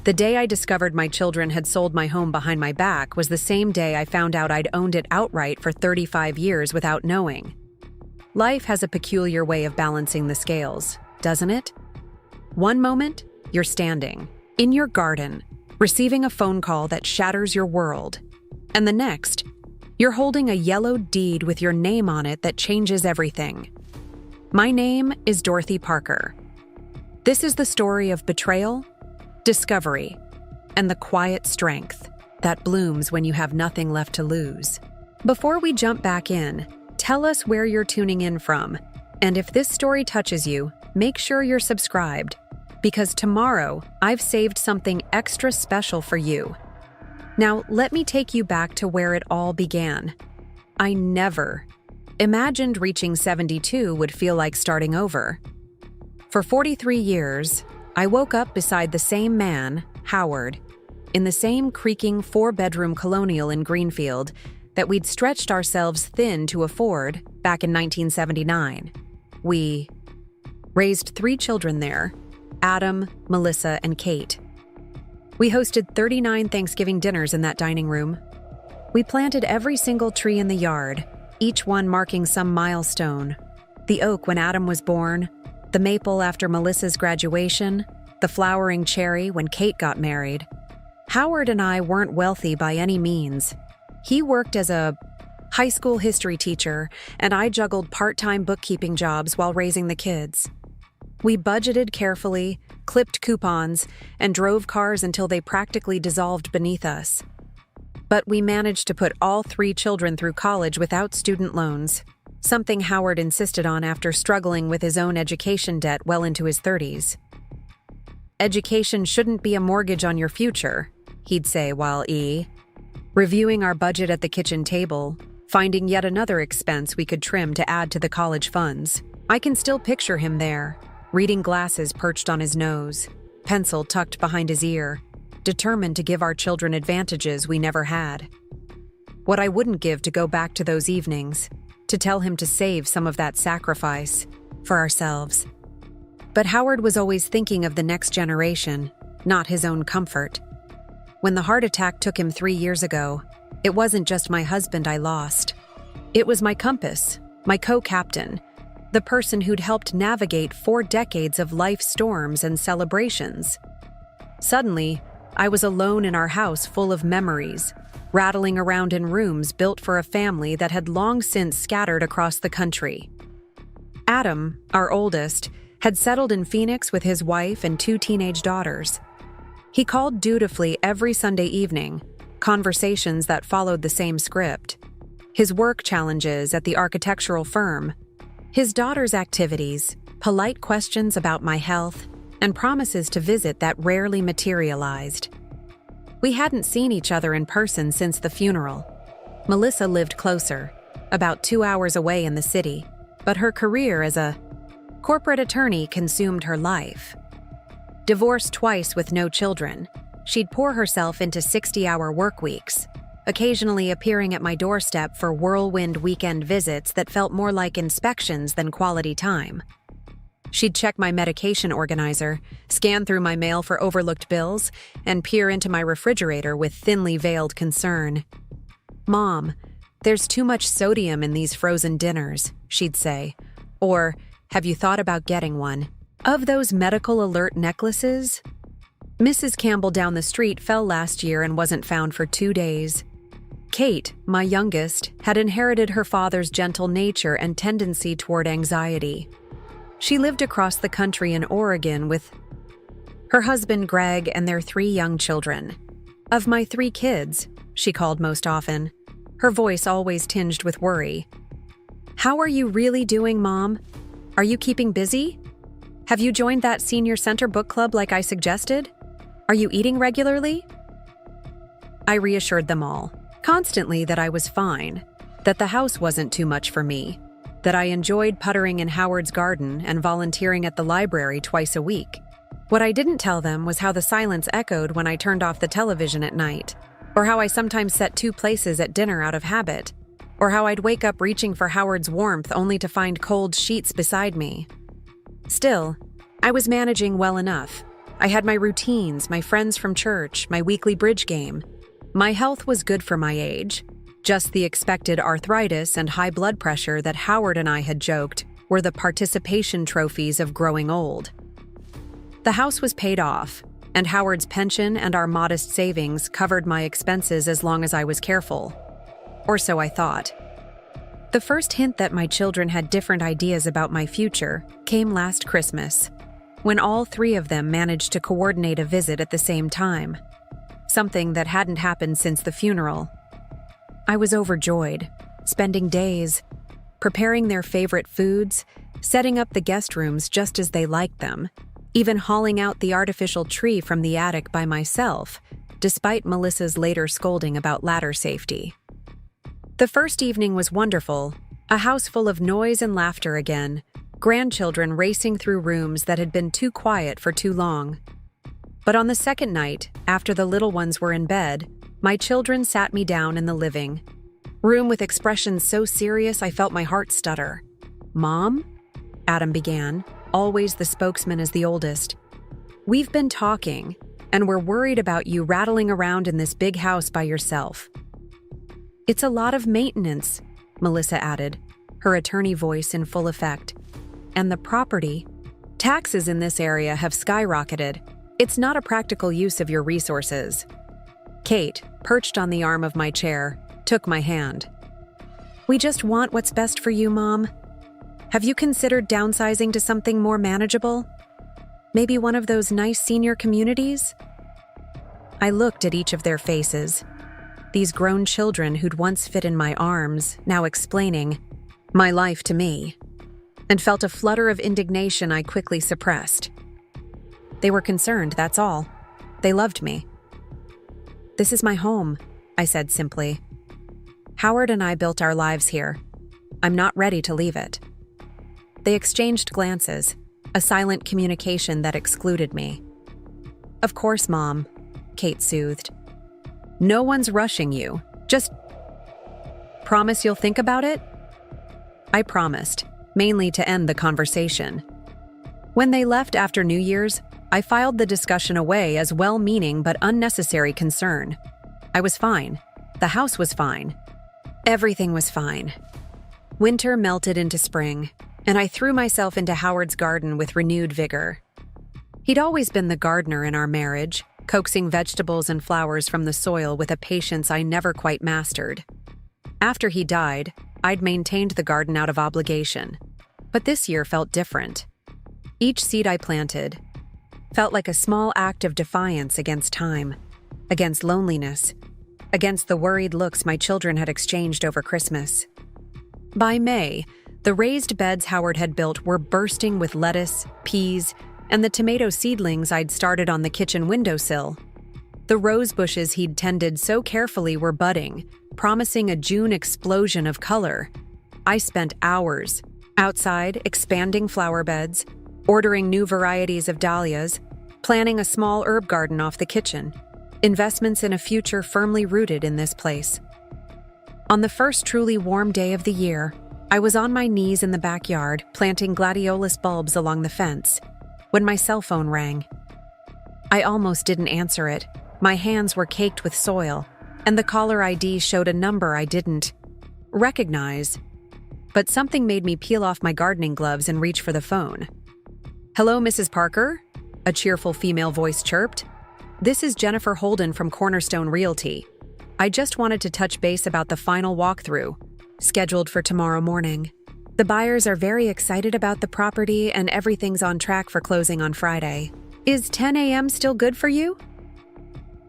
The day I discovered my children had sold my home behind my back was the same day I found out I'd owned it outright for 35 years without knowing. Life has a peculiar way of balancing the scales, doesn't it? One moment, you're standing, in your garden, receiving a phone call that shatters your world. And the next, you're holding a yellowed deed with your name on it that changes everything. My name is Dorothy Parker. This is the story of betrayal, discovery, and the quiet strength that blooms when you have nothing left to lose. Before we jump back in, tell us where you're tuning in from, and if this story touches you, make sure you're subscribed, because tomorrow I've saved something extra special for you. Now, let me take you back to where it all began. I never imagined reaching 72 would feel like starting over. For 43 years, I woke up beside the same man, Howard, in the same creaking 4-bedroom colonial in Greenfield that we'd stretched ourselves thin to afford back in 1979. We raised 3 children there, Adam, Melissa, and Kate. We hosted 39 Thanksgiving dinners in that dining room. We planted every single tree in the yard, each one marking some milestone. The oak when Adam was born, the maple after Melissa's graduation, the flowering cherry when Kate got married. Howard and I weren't wealthy by any means. He worked as a high school history teacher, and I juggled part-time bookkeeping jobs while raising the kids. We budgeted carefully, clipped coupons, and drove cars until they practically dissolved beneath us. But we managed to put all 3 children through college without student loans, something Howard insisted on after struggling with his own education debt well into his 30s. Education shouldn't be a mortgage on your future, he'd say while reviewing our budget at the kitchen table, finding yet another expense we could trim to add to the college funds. I can still picture him there, reading glasses perched on his nose, pencil tucked behind his ear, determined to give our children advantages we never had. What I wouldn't give to go back to those evenings, to tell him to save some of that sacrifice for ourselves. But Howard was always thinking of the next generation, not his own comfort. When the heart attack took him 3 years ago, it wasn't just my husband I lost. It was my compass, my co-captain, the person who'd helped navigate 4 decades of life's storms and celebrations. Suddenly, I was alone in our house full of memories, rattling around in rooms built for a family that had long since scattered across the country. Adam, our oldest, had settled in Phoenix with his wife and 2 teenage daughters. He called dutifully every Sunday evening, conversations that followed the same script. His work challenges at the architectural firm, his daughter's activities, polite questions about my health, and promises to visit that rarely materialized. We hadn't seen each other in person since the funeral. Melissa lived closer, about 2 hours away in the city, but her career as a corporate attorney consumed her life. Divorced twice with no children, she'd pour herself into 60-hour work weeks, occasionally appearing at my doorstep for whirlwind weekend visits that felt more like inspections than quality time. She'd check my medication organizer, scan through my mail for overlooked bills, and peer into my refrigerator with thinly veiled concern. "Mom, there's too much sodium in these frozen dinners," she'd say. Or, "Have you thought about getting one of those medical alert necklaces?" Mrs. Campbell down the street fell last year and wasn't found for 2 days. Kate, my youngest, had inherited her father's gentle nature and tendency toward anxiety. She lived across the country in Oregon with her husband Greg and their 3 young children. "Of my 3 kids," she called most often, her voice always tinged with worry. "How are you really doing, Mom? Are you keeping busy? Have you joined that senior center book club like I suggested? Are you eating regularly?" I reassured them all, constantly, that I was fine, that the house wasn't too much for me, that I enjoyed puttering in Howard's garden and volunteering at the library twice a week. What I didn't tell them was how the silence echoed when I turned off the television at night, or how I sometimes set 2 places at dinner out of habit, or how I'd wake up reaching for Howard's warmth only to find cold sheets beside me. Still, I was managing well enough, I had my routines, my friends from church, my weekly bridge game. My health was good for my age. Just the expected arthritis and high blood pressure that Howard and I had joked were the participation trophies of growing old. The house was paid off, and Howard's pension and our modest savings covered my expenses as long as I was careful. Or so I thought. The first hint that my children had different ideas about my future came last Christmas, when all three of them managed to coordinate a visit at the same time, something that hadn't happened since the funeral. I was overjoyed, spending days preparing their favorite foods, setting up the guest rooms just as they liked them, even hauling out the artificial tree from the attic by myself, despite Melissa's later scolding about ladder safety. The first evening was wonderful, a house full of noise and laughter again, grandchildren racing through rooms that had been too quiet for too long. But on the second night, after the little ones were in bed, my children sat me down in the living room with expressions so serious I felt my heart stutter. "Mom?" Adam began, always the spokesman as the oldest. "We've been talking, and we're worried about you rattling around in this big house by yourself." "It's a lot of maintenance," Melissa added, her attorney voice in full effect. "And the property. Taxes in this area have skyrocketed. It's not a practical use of your resources." Kate, perched on the arm of my chair, took my hand. "We just want what's best for you, Mom. Have you considered downsizing to something more manageable? Maybe one of those nice senior communities?" I looked at each of their faces. These grown children who'd once fit in my arms, now explaining my life to me, and felt a flutter of indignation I quickly suppressed. They were concerned, that's all. They loved me. "This is my home," I said simply. "Howard and I built our lives here. I'm not ready to leave it." They exchanged glances, a silent communication that excluded me. "Of course, Mom," Kate soothed. "No one's rushing you. Just promise you'll think about it?" I promised, mainly to end the conversation. When they left after New Year's, I filed the discussion away as well-meaning but unnecessary concern. I was fine. The house was fine. Everything was fine. Winter melted into spring, and I threw myself into Howard's garden with renewed vigor. He'd always been the gardener in our marriage, coaxing vegetables and flowers from the soil with a patience I never quite mastered. After he died, I'd maintained the garden out of obligation, but this year felt different. Each seed I planted felt like a small act of defiance against time, against loneliness, against the worried looks my children had exchanged over Christmas. By May, the raised beds Howard had built were bursting with lettuce, peas, and the tomato seedlings I'd started on the kitchen windowsill. The rose bushes he'd tended so carefully were budding, promising a June explosion of color. I spent hours outside expanding flower beds, ordering new varieties of dahlias, planning a small herb garden off the kitchen, investments in a future firmly rooted in this place. On the first truly warm day of the year, I was on my knees in the backyard planting gladiolus bulbs along the fence when my cell phone rang. I almost didn't answer it. My hands were caked with soil, and the caller ID showed a number I didn't recognize. But something made me peel off my gardening gloves and reach for the phone. "Hello, Mrs. Parker?" a cheerful female voice chirped. "This is Jennifer Holden from Cornerstone Realty. I just wanted to touch base about the final walkthrough, scheduled for tomorrow morning. The buyers are very excited about the property and everything's on track for closing on Friday. Is 10 a.m. still good for you?"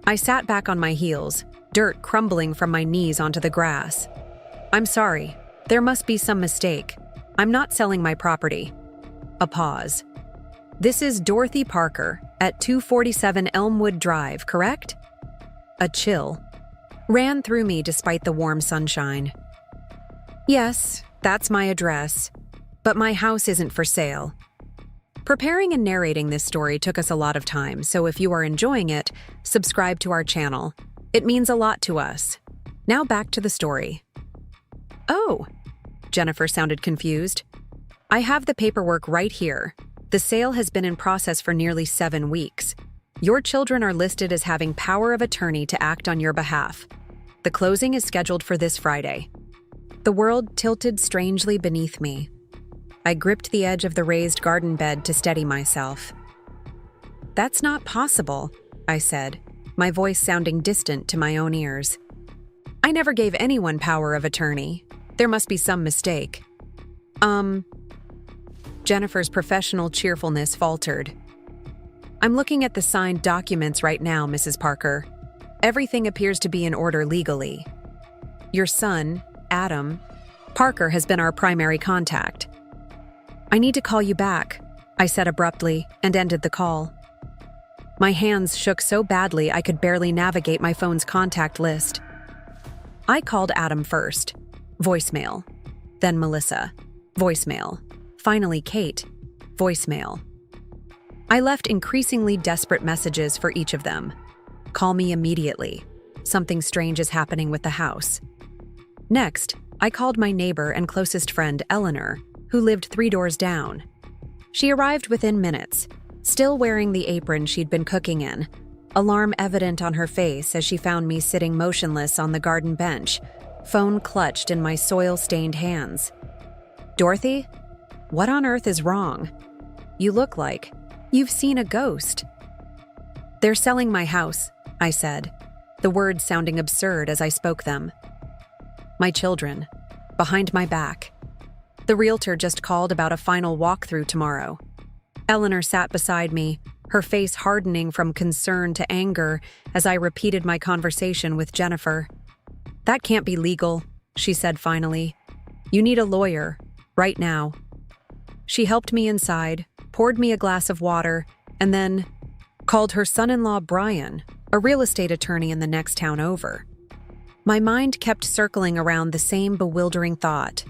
I sat back on my heels, dirt crumbling from my knees onto the grass. "I'm sorry. There must be some mistake. I'm not selling my property." A pause. "This is Dorothy Parker at 247 Elmwood Drive, correct?" A chill ran through me despite the warm sunshine. "Yes, that's my address, but my house isn't for sale." Preparing and narrating this story took us a lot of time, so if you are enjoying it, subscribe to our channel. It means a lot to us. Now back to the story. "Oh," Jennifer sounded confused. "I have the paperwork right here. The sale has been in process for nearly 7 weeks. Your children are listed as having power of attorney to act on your behalf. The closing is scheduled for this Friday." The world tilted strangely beneath me. I gripped the edge of the raised garden bed to steady myself. "That's not possible," I said, my voice sounding distant to my own ears. "I never gave anyone power of attorney. There must be some mistake." Jennifer's professional cheerfulness faltered. "I'm looking at the signed documents right now, Mrs. Parker. Everything appears to be in order legally. Your son, Adam Parker, has been our primary contact." "I need to call you back," I said abruptly, and ended the call. My hands shook so badly I could barely navigate my phone's contact list. I called Adam first. Voicemail. Then Melissa. Voicemail. Finally Kate. Voicemail. I left increasingly desperate messages for each of them. "Call me immediately. Something strange is happening with the house." Next, I called my neighbor and closest friend, Eleanor, who lived 3 doors down. She arrived within minutes, still wearing the apron she'd been cooking in, alarm evident on her face as she found me sitting motionless on the garden bench, phone clutched in my soil-stained hands. "Dorothy? What on earth is wrong? You look like you've seen a ghost." "They're selling my house," I said, the words sounding absurd as I spoke them. "My children, behind my back. The realtor just called about a final walkthrough tomorrow." Eleanor sat beside me, her face hardening from concern to anger as I repeated my conversation with Jennifer. "That can't be legal," she said finally. "You need a lawyer, right now." She helped me inside, poured me a glass of water, and then called her son-in-law Brian, a real estate attorney in the next town over. My mind kept circling around the same bewildering thought.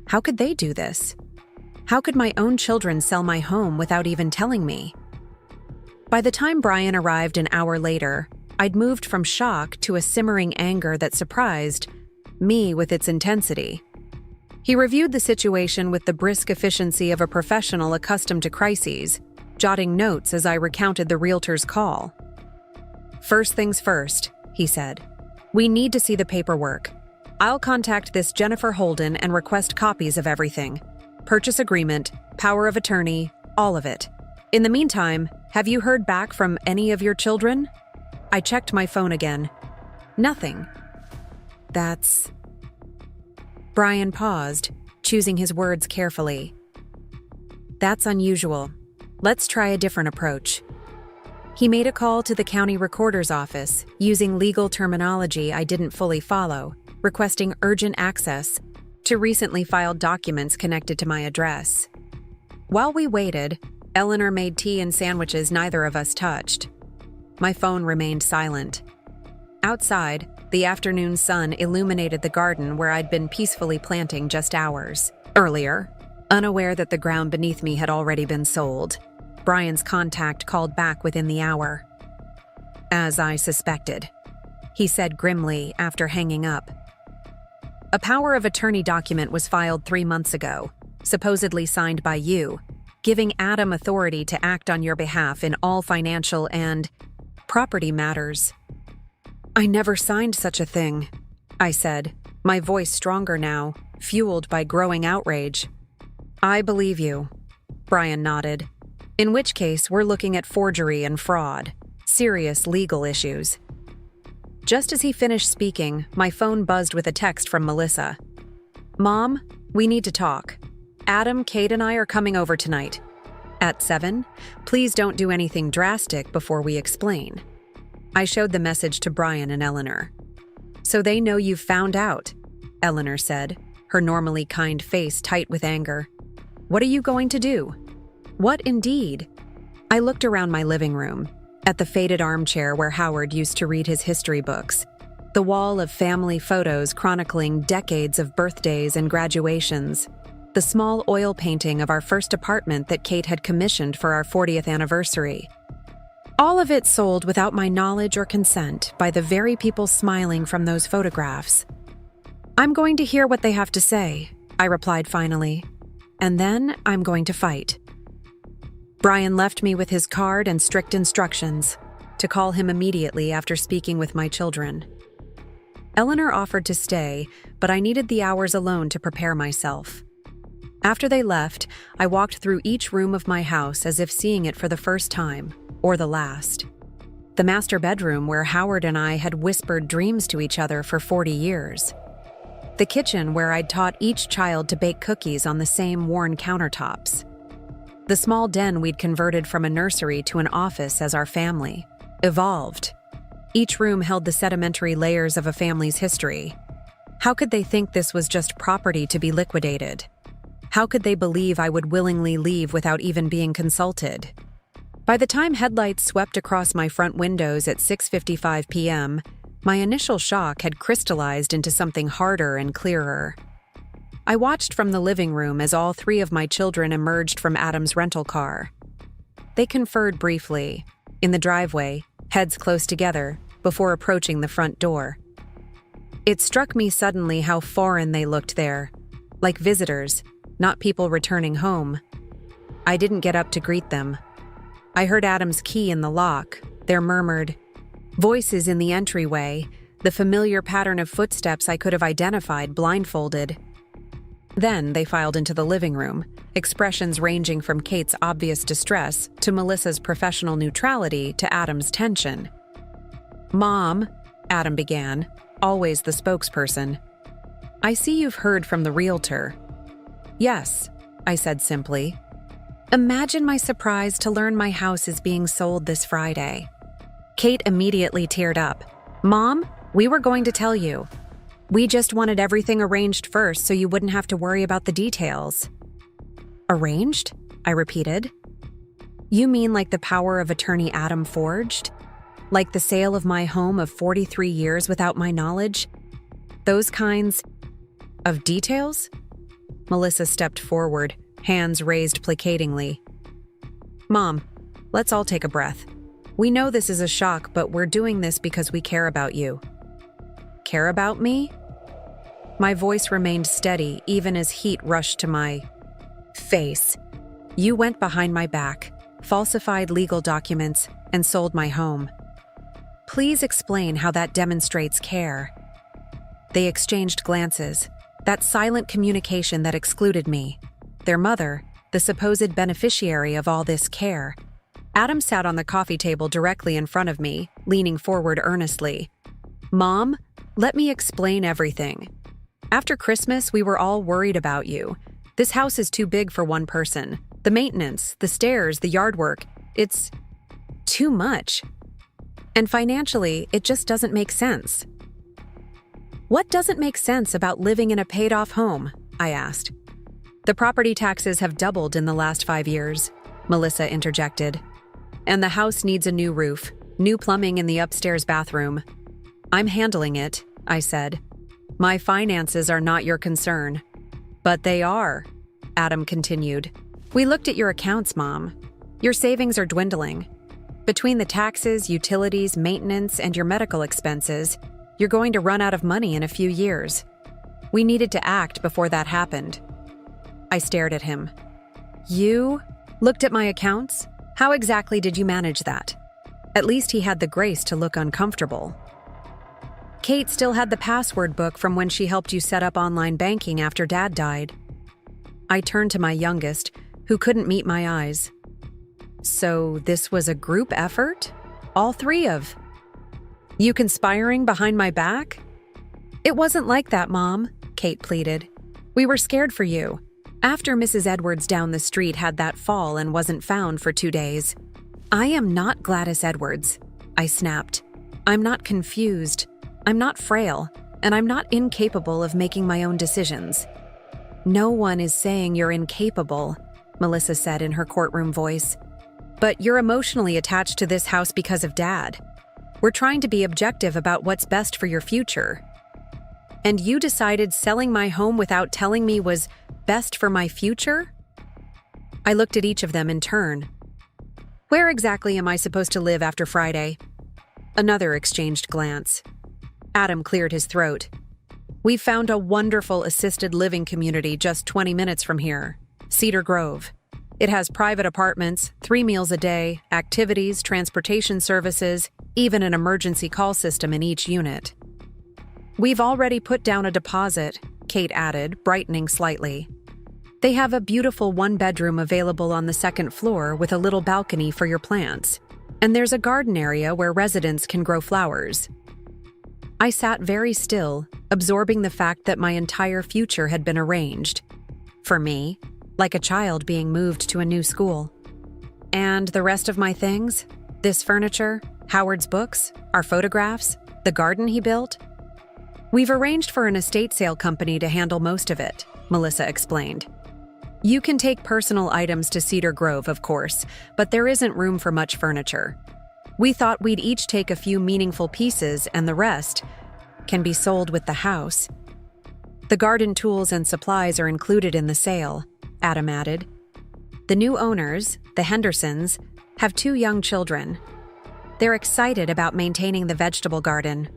How could they do this? How could my own children sell my home without even telling me? By the time Brian arrived an hour later, I'd moved from shock to a simmering anger that surprised me with its intensity. He reviewed the situation with the brisk efficiency of a professional accustomed to crises, jotting notes as I recounted the realtor's call. "First things first," he said. "We need to see the paperwork. I'll contact this Jennifer Holden and request copies of everything. Purchase agreement, power of attorney, all of it. In the meantime, have you heard back from any of your children?" I checked my phone again. Nothing. That's... Brian paused, choosing his words carefully. "That's unusual. Let's try a different approach." He made a call to the county recorder's office, using legal terminology I didn't fully follow, requesting urgent access to recently filed documents connected to my address. While we waited, Eleanor made tea and sandwiches neither of us touched. My phone remained silent. Outside, the afternoon sun illuminated the garden where I'd been peacefully planting just hours earlier, unaware that the ground beneath me had already been sold. Brian's contact called back within the hour. "As I suspected," he said grimly after hanging up. "A power of attorney document was filed 3 months ago, supposedly signed by you, giving Adam authority to act on your behalf in all financial and property matters." "I never signed such a thing," I said, my voice stronger now, fueled by growing outrage. "I believe you," Brian nodded. "In which case, we're looking at forgery and fraud, serious legal issues." Just as he finished speaking, my phone buzzed with a text from Melissa. "Mom, we need to talk. Adam, Kate, and I are coming over tonight. At 7, please don't do anything drastic before we explain." I showed the message to Brian and Eleanor. "So they know you've found out," Eleanor said, her normally kind face tight with anger. "What are you going to do?" "What indeed?" I looked around my living room, at the faded armchair where Howard used to read his history books, the wall of family photos chronicling decades of birthdays and graduations, the small oil painting of our first apartment that Kate had commissioned for our 40th anniversary. All of it sold without my knowledge or consent by the very people smiling from those photographs. "I'm going to hear what they have to say," I replied finally. "And then I'm going to fight." Brian left me with his card and strict instructions to call him immediately after speaking with my children. Eleanor offered to stay, but I needed the hours alone to prepare myself. After they left, I walked through each room of my house as if seeing it for the first time, or the last. The master bedroom where Howard and I had whispered dreams to each other for 40 years. The kitchen where I'd taught each child to bake cookies on the same worn countertops. The small den we'd converted from a nursery to an office as our family evolved. Each room held the sedimentary layers of a family's history. How could they think this was just property to be liquidated? How could they believe I would willingly leave without even being consulted? By the time headlights swept across my front windows at 6:55 p.m., my initial shock had crystallized into something harder and clearer. I watched from the living room as all three of my children emerged from Adam's rental car. They conferred briefly, in the driveway, heads close together, before approaching the front door. It struck me suddenly how foreign they looked there, like visitors, not people returning home. I didn't get up to greet them. I heard Adam's key in the lock, their murmured voices in the entryway, the familiar pattern of footsteps I could have identified blindfolded. Then they filed into the living room, expressions ranging from Kate's obvious distress to Melissa's professional neutrality to Adam's tension. "Mom," Adam began, always the spokesperson. "I see you've heard from the realtor." "Yes," I said simply. Imagine my surprise to learn my house is being sold this Friday. Kate immediately teared up. "Mom, we were going to tell you. We just wanted everything arranged first so you wouldn't have to worry about the details." "Arranged?" I repeated. "You mean like the power of attorney Adam forged? Like the sale of my home of 43 years without my knowledge? Those kinds of details?" Melissa stepped forward, hands raised placatingly. "Mom, let's all take a breath. We know this is a shock, but we're doing this because we care about you." "Care about me?" My voice remained steady even as heat rushed to my face. "You went behind my back, falsified legal documents, and sold my home. Please explain how that demonstrates care." They exchanged glances, that silent communication that excluded me. Their mother, the supposed beneficiary of all this care. Adam sat on the coffee table directly in front of me, leaning forward earnestly. "Mom, let me explain everything. After Christmas, we were all worried about you. This house is too big for one person. The maintenance, the stairs, the yard work, it's too much. And financially, it just doesn't make sense." "What doesn't make sense about living in a paid-off home?" I asked. "The property taxes have doubled in the last 5 years," Melissa interjected. "And the house needs a new roof, new plumbing in the upstairs bathroom." "I'm handling it," I said. "My finances are not your concern." "But they are," Adam continued. "We looked at your accounts, Mom. Your savings are dwindling. Between the taxes, utilities, maintenance, and your medical expenses, you're going to run out of money in a few years. We needed to act before that happened." I stared at him. "You looked at my accounts? How exactly did you manage that?" At least he had the grace to look uncomfortable. "Kate still had the password book from when she helped you set up online banking after Dad died." I turned to my youngest, who couldn't meet my eyes. "So this was a group effort? All three of you conspiring behind my back?" "It wasn't like that, Mom," Kate pleaded. "We were scared for you. After Mrs. Edwards down the street had that fall and wasn't found for 2 days. I am not Gladys Edwards," I snapped. "I'm not confused. I'm not frail, and I'm not incapable of making my own decisions." "No one is saying you're incapable," Melissa said in her courtroom voice. "But you're emotionally attached to this house because of Dad. We're trying to be objective about what's best for your future. And you decided selling my home without telling me was best for my future?" I looked at each of them in turn. "Where exactly am I supposed to live after Friday?" Another exchanged glance. Adam cleared his throat. "We've found a wonderful assisted living community just 20 minutes from here, Cedar Grove. It has private apartments, 3 meals a day, activities, transportation services, even an emergency call system in each unit. We've already put down a deposit, Kate added, brightening slightly. They have a beautiful 1-bedroom available on the 2nd floor with a little balcony for your plants, and there's a garden area where residents can grow flowers. I sat very still, absorbing the fact that my entire future had been arranged. For me, like a child being moved to a new school. And the rest of my things? This furniture, Howard's books, our photographs, the garden he built? We've arranged for an estate sale company to handle most of it, Melissa explained. You can take personal items to Cedar Grove, of course, but there isn't room for much furniture. We thought we'd each take a few meaningful pieces and the rest can be sold with the house. The garden tools and supplies are included in the sale, Adam added. The new owners, the Hendersons, have 2 young children. They're excited about maintaining the vegetable garden.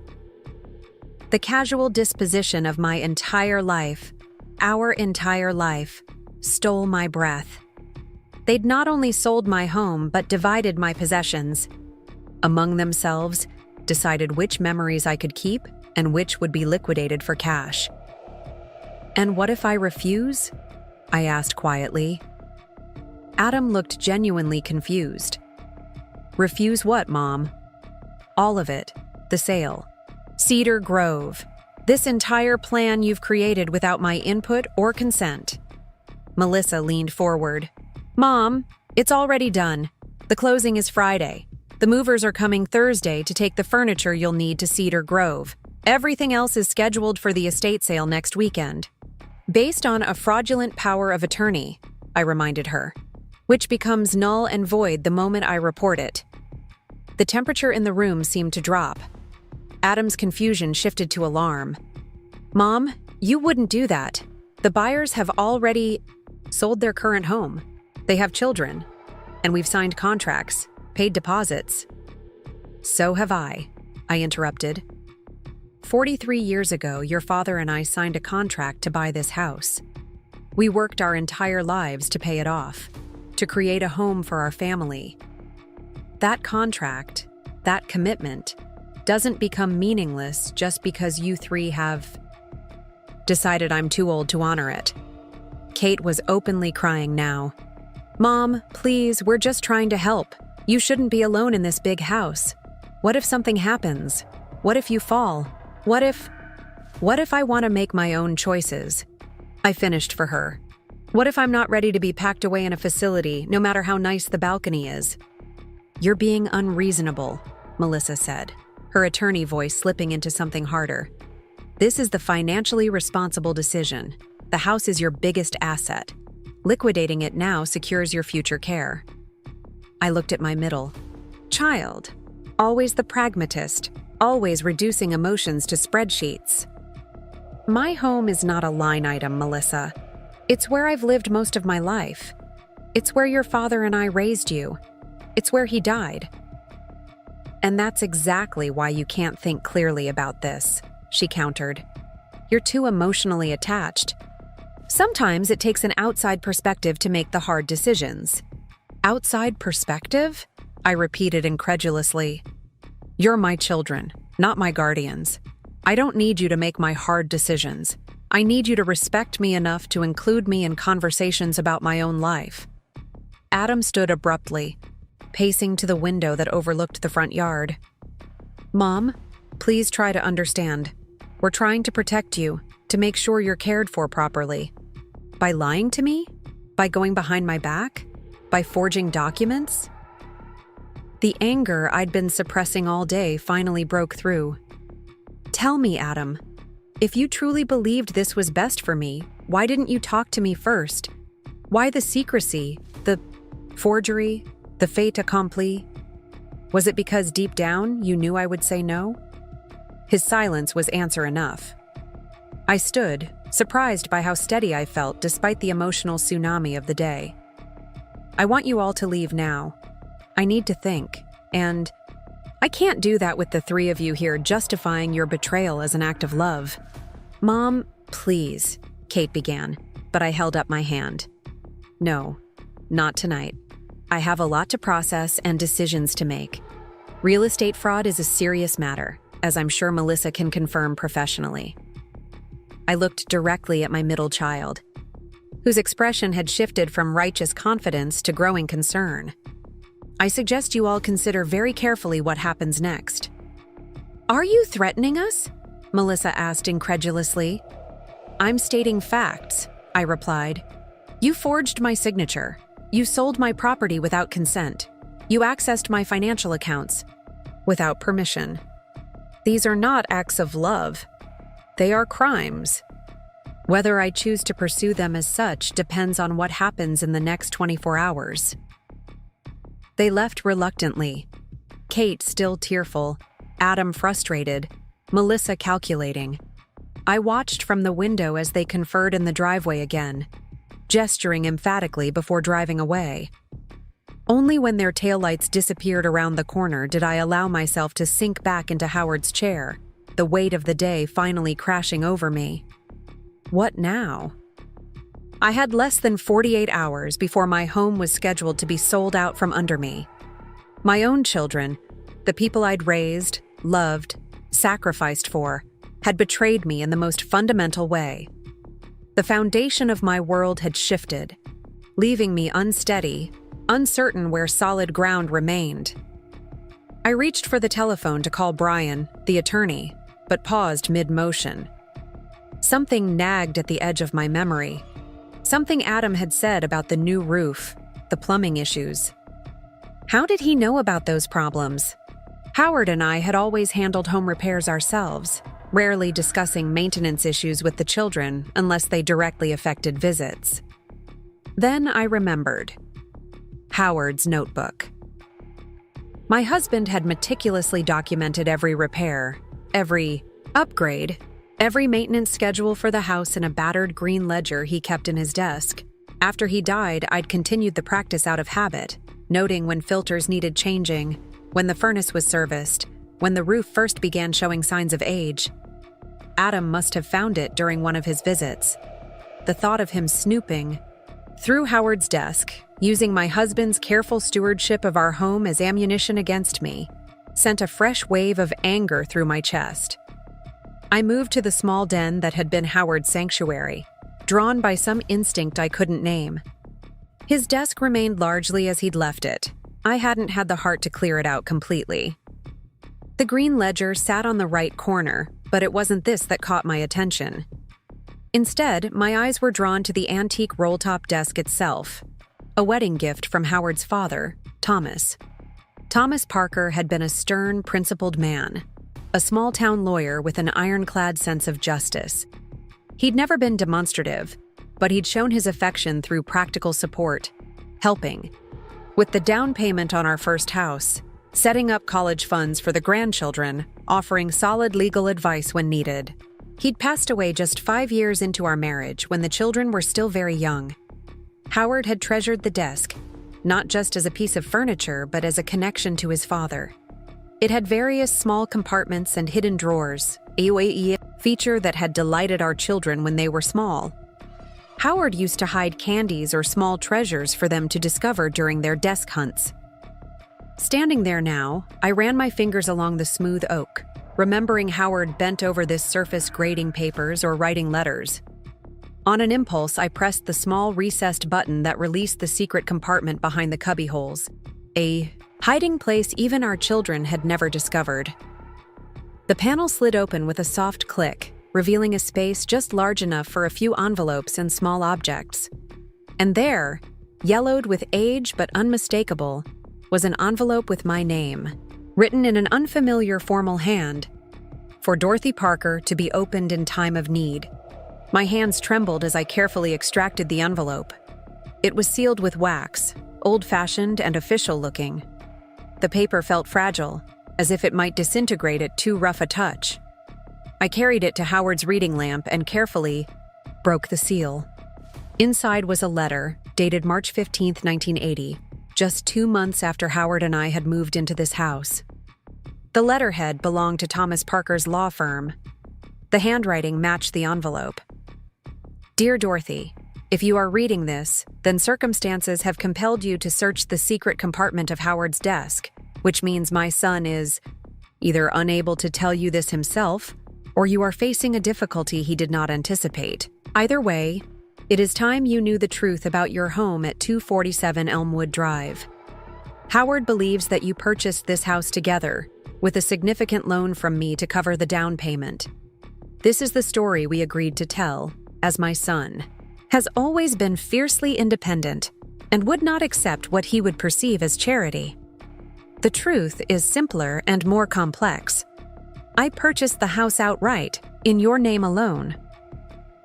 The casual disposition of my entire life, our entire life, stole my breath. They'd not only sold my home, but divided my possessions. Among themselves, decided which memories I could keep and which would be liquidated for cash. And what if I refuse? I asked quietly. Adam looked genuinely confused. Refuse what, Mom? All of it. The sale. Cedar Grove. This entire plan you've created without my input or consent. Melissa leaned forward. Mom, it's already done. The closing is Friday. The movers are coming Thursday to take the furniture you'll need to Cedar Grove. Everything else is scheduled for the estate sale next weekend. Based on a fraudulent power of attorney, I reminded her, which becomes null and void the moment I report it. The temperature in the room seemed to drop. Adam's confusion shifted to alarm. Mom, you wouldn't do that. The buyers have already sold their current home. They have children. And we've signed contracts, paid deposits. So have I interrupted. 43 years ago, your father and I signed a contract to buy this house. We worked our entire lives to pay it off, to create a home for our family. That contract, that commitment, doesn't become meaningless just because you 3 have decided I'm too old to honor it. Kate was openly crying now. Mom, please, we're just trying to help. You shouldn't be alone in this big house. What if something happens? What if you fall? What if I want to make my own choices? I finished for her. What if I'm not ready to be packed away in a facility, no matter how nice the balcony is? You're being unreasonable, Melissa said, her attorney voice slipping into something harder. This is the financially responsible decision. The house is your biggest asset. Liquidating it now secures your future care. I looked at my middle child, always the pragmatist, always reducing emotions to spreadsheets. My home is not a line item, Melissa. It's where I've lived most of my life. It's where your father and I raised you. It's where he died. And that's exactly why you can't think clearly about this, she countered. You're too emotionally attached. Sometimes it takes an outside perspective to make the hard decisions. Outside perspective? I repeated incredulously. You're my children, not my guardians. I don't need you to make my hard decisions. I need you to respect me enough to include me in conversations about my own life. Adam stood abruptly, pacing to the window that overlooked the front yard. Mom, please try to understand. We're trying to protect you, to make sure you're cared for properly. By lying to me? By going behind my back? By forging documents? The anger I'd been suppressing all day finally broke through. Tell me, Adam, if you truly believed this was best for me, why didn't you talk to me first? Why the secrecy, the forgery, the fait accompli? Was it because deep down you knew I would say no? His silence was answer enough. I stood, surprised by how steady I felt despite the emotional tsunami of the day. I want you all to leave now. I need to think, and I can't do that with the 3 of you here justifying your betrayal as an act of love. Mom, please, Kate began, but I held up my hand. No, Not tonight. I have a lot to process and decisions to make. Real estate fraud is a serious matter, as I'm sure Melissa can confirm professionally. I looked directly at my middle child, whose expression had shifted from righteous confidence to growing concern. I suggest you all consider very carefully what happens next. Are you threatening us? Melissa asked incredulously. I'm stating facts, I replied. You forged my signature. You sold my property without consent. You accessed my financial accounts without permission. These are not acts of love. They are crimes. Whether I choose to pursue them as such depends on what happens in the next 24 hours. They left reluctantly. Kate still tearful, Adam frustrated, Melissa calculating. I watched from the window as they conferred in the driveway again, gesturing emphatically before driving away. Only when their taillights disappeared around the corner did I allow myself to sink back into Howard's chair, the weight of the day finally crashing over me. What now? I had less than 48 hours before my home was scheduled to be sold out from under me. My own children, the people I'd raised, loved, sacrificed for, had betrayed me in the most fundamental way. The foundation of my world had shifted, leaving me unsteady, uncertain where solid ground remained. I reached for the telephone to call Brian, the attorney, but paused mid-motion. Something nagged at the edge of my memory. Something Adam had said about the new roof, the plumbing issues. How did he know about those problems? Howard and I had always handled home repairs ourselves, rarely discussing maintenance issues with the children unless they directly affected visits. Then I remembered. Howard's notebook. My husband had meticulously documented every repair, every upgrade, every maintenance schedule for the house in a battered green ledger he kept in his desk. After he died, I'd continued the practice out of habit, noting when filters needed changing, when the furnace was serviced, when the roof first began showing signs of age. Adam must have found it during one of his visits. The thought of him snooping through Howard's desk, using my husband's careful stewardship of our home as ammunition against me, sent a fresh wave of anger through my chest. I moved to the small den that had been Howard's sanctuary, drawn by some instinct I couldn't name. His desk remained largely as he'd left it. I hadn't had the heart to clear it out completely. The green ledger sat on the right corner, but it wasn't this that caught my attention. Instead, my eyes were drawn to the antique roll-top desk itself, a wedding gift from Howard's father, Thomas. Thomas Parker had been a stern, principled man, a small-town lawyer with an ironclad sense of justice. He'd never been demonstrative, but he'd shown his affection through practical support, helping. With the down payment on our first house, setting up college funds for the grandchildren, offering solid legal advice when needed. He'd passed away just 5 years into our marriage when the children were still very young. Howard had treasured the desk, not just as a piece of furniture, but as a connection to his father. It had various small compartments and hidden drawers, a feature that had delighted our children when they were small. Howard used to hide candies or small treasures for them to discover during their desk hunts. Standing there now, I ran my fingers along the smooth oak, remembering Howard bent over this surface grading papers or writing letters. On an impulse, I pressed the small recessed button that released the secret compartment behind the cubbyholes, a hiding place even our children had never discovered. The panel slid open with a soft click, revealing a space just large enough for a few envelopes and small objects. And there, yellowed with age but unmistakable, was an envelope with my name, written in an unfamiliar formal hand, for Dorothy Parker to be opened in time of need. My hands trembled as I carefully extracted the envelope. It was sealed with wax, old-fashioned and official-looking. The paper felt fragile, as if it might disintegrate at too rough a touch. I carried it to Howard's reading lamp and carefully broke the seal. Inside was a letter, dated March 15, 1980, just 2 months after Howard and I had moved into this house. The letterhead belonged to Thomas Parker's law firm. The handwriting matched the envelope. Dear Dorothy, If you are reading this, then circumstances have compelled you to search the secret compartment of Howard's desk, which means my son is either unable to tell you this himself, or you are facing a difficulty he did not anticipate. Either way, it is time you knew the truth about your home at 247 Elmwood Drive. Howard believes that you purchased this house together, with a significant loan from me to cover the down payment. This is the story we agreed to tell, as my son has always been fiercely independent and would not accept what he would perceive as charity. The truth is simpler and more complex. I purchased the house outright, in your name alone.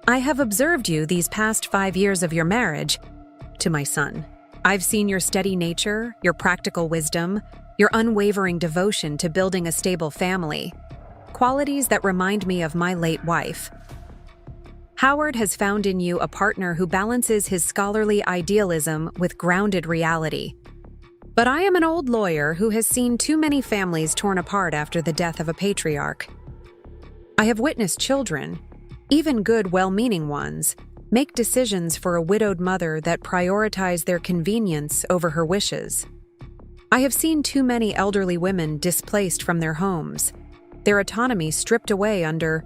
I have observed you these past 5 years of your marriage to my son. I've seen your steady nature, your practical wisdom, your unwavering devotion to building a stable family, qualities that remind me of my late wife. Howard has found in you a partner who balances his scholarly idealism with grounded reality. But I am an old lawyer who has seen too many families torn apart after the death of a patriarch. I have witnessed children, even good, well-meaning ones, make decisions for a widowed mother that prioritize their convenience over her wishes. I have seen too many elderly women displaced from their homes, their autonomy stripped away under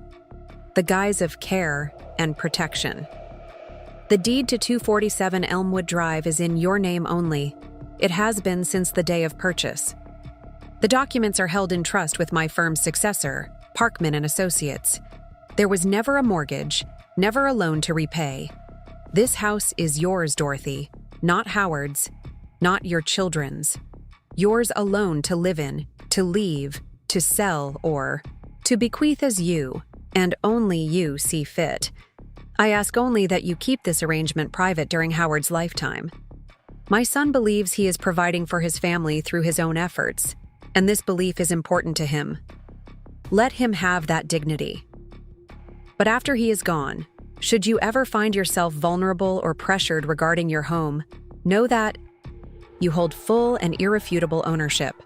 the guise of care and protection. The deed to 247 Elmwood Drive is in your name only. It has been since the day of purchase. The documents are held in trust with my firm's successor, Parkman and Associates. There was never a mortgage, never a loan to repay. This house is yours, Dorothy, not Howard's, not your children's. Yours alone to live in, to leave, to sell, or to bequeath as you, and only you, see fit. I ask only that you keep this arrangement private during Howard's lifetime. My son believes he is providing for his family through his own efforts, and this belief is important to him. Let him have that dignity. But after he is gone, should you ever find yourself vulnerable or pressured regarding your home, know that you hold full and irrefutable ownership.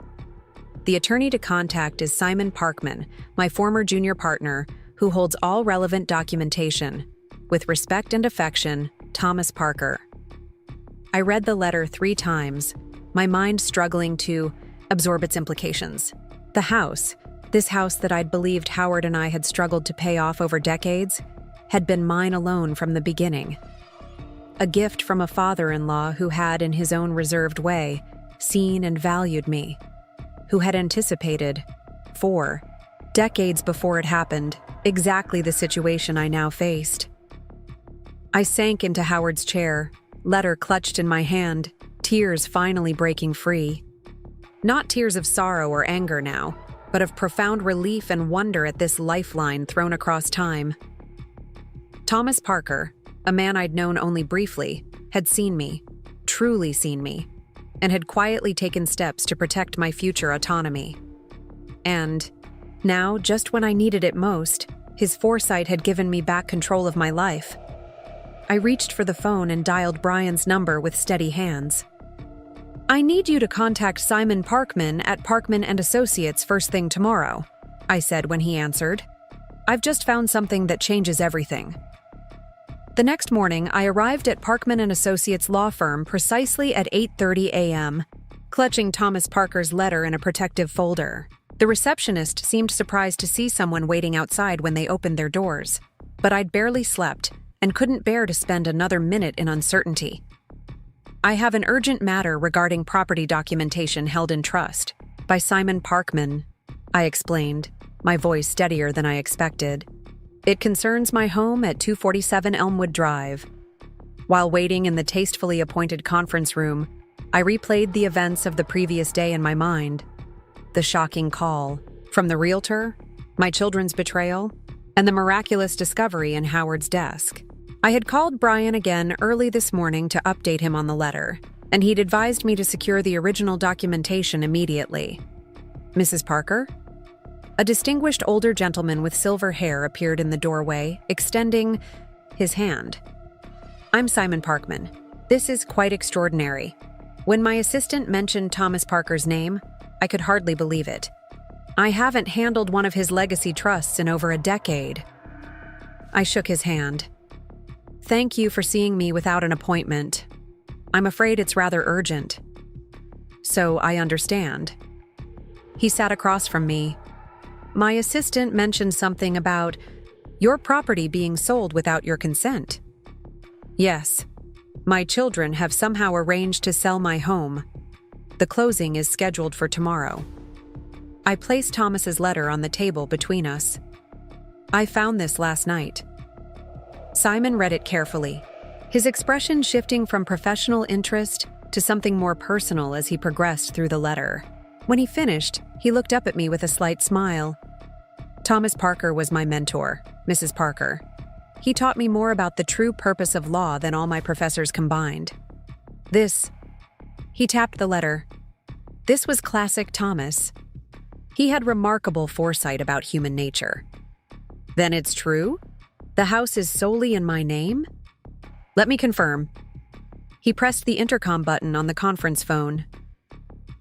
The attorney to contact is Simon Parkman, my former junior partner, who holds all relevant documentation. With respect and affection, Thomas Parker. I read the letter 3 times, my mind struggling to absorb its implications. The house, this house that I'd believed Howard and I had struggled to pay off over decades, had been mine alone from the beginning. A gift from a father-in-law who had, in his own reserved way, seen and valued me, who had anticipated, 4 decades before it happened, exactly the situation I now faced. I sank into Howard's chair, letter clutched in my hand, tears finally breaking free. Not tears of sorrow or anger now, but of profound relief and wonder at this lifeline thrown across time. Thomas Parker, a man I'd known only briefly, had seen me, truly seen me, and had quietly taken steps to protect my future autonomy. And now, just when I needed it most, his foresight had given me back control of my life. I reached for the phone and dialed Brian's number with steady hands. "I need you to contact Simon Parkman at Parkman and Associates first thing tomorrow," I said when he answered. "I've just found something that changes everything." The next morning, I arrived at Parkman and Associates law firm precisely at 8:30 a.m., clutching Thomas Parker's letter in a protective folder. The receptionist seemed surprised to see someone waiting outside when they opened their doors, but I'd barely slept and couldn't bear to spend another minute in uncertainty. "I have an urgent matter regarding property documentation held in trust by Simon Parkman," I explained, my voice steadier than I expected. "It concerns my home at 247 Elmwood Drive." While waiting in the tastefully appointed conference room, I replayed the events of the previous day in my mind. The shocking call from the realtor, my children's betrayal, and the miraculous discovery in Howard's desk. I had called Brian again early this morning to update him on the letter, and he'd advised me to secure the original documentation immediately. "Mrs. Parker?" A distinguished older gentleman with silver hair appeared in the doorway, extending his hand. "I'm Simon Parkman. This is quite extraordinary." When my assistant mentioned Thomas Parker's name, I could hardly believe it. I haven't handled one of his legacy trusts in over a decade. I shook his hand. Thank you for seeing me without an appointment. I'm afraid it's rather urgent. So I understand. He sat across from me. My assistant mentioned something about your property being sold without your consent. Yes. My children have somehow arranged to sell my home. The closing is scheduled for tomorrow. I placed Thomas's letter on the table between us. I found this last night. Simon read it carefully, his expression shifting from professional interest to something more personal as he progressed through the letter. When he finished, he looked up at me with a slight smile. Thomas Parker was my mentor, Mrs. Parker. He taught me more about the true purpose of law than all my professors combined. He tapped the letter. This was classic Thomas. He had remarkable foresight about human nature. Then it's true? The house is solely in my name? Let me confirm. He pressed the intercom button on the conference phone.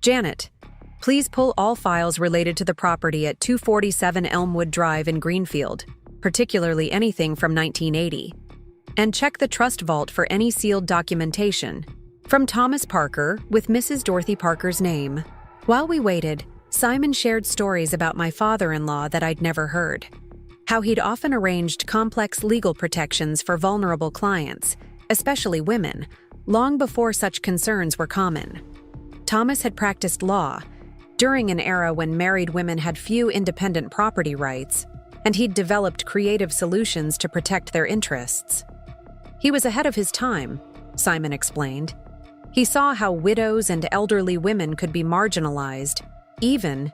Janet, please pull all files related to the property at 247 Elmwood Drive in Greenfield, particularly anything from 1980. And check the trust vault for any sealed documentation. From Thomas Parker, with Mrs. Dorothy Parker's name. While we waited, Simon shared stories about my father-in-law that I'd never heard. How he'd often arranged complex legal protections for vulnerable clients, especially women, long before such concerns were common. Thomas had practiced law during an era when married women had few independent property rights, and he'd developed creative solutions to protect their interests. He was ahead of his time, Simon explained. He saw how widows and elderly women could be marginalized, even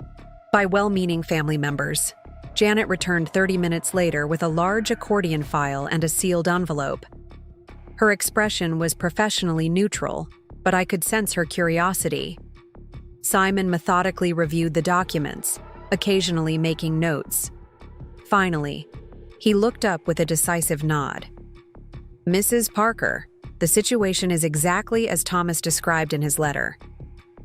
by well-meaning family members. Janet returned 30 minutes later with a large accordion file and a sealed envelope. Her expression was professionally neutral, but I could sense her curiosity. Simon methodically reviewed the documents, occasionally making notes. Finally, he looked up with a decisive nod. Mrs. Parker, the situation is exactly as Thomas described in his letter.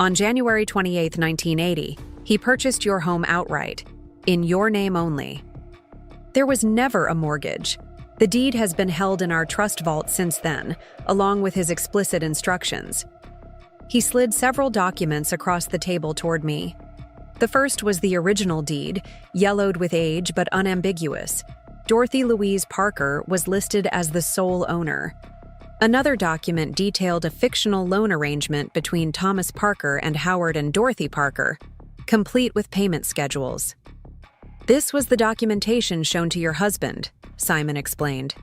On January 28, 1980, he purchased your home outright, in your name only. There was never a mortgage. The deed has been held in our trust vault since then, along with his explicit instructions. He slid several documents across the table toward me. The first was the original deed, yellowed with age but unambiguous. Dorothy Louise Parker was listed as the sole owner. Another document detailed a fictional loan arrangement between Thomas Parker and Howard and Dorothy Parker, complete with payment schedules. This was the documentation shown to your husband, Simon explained.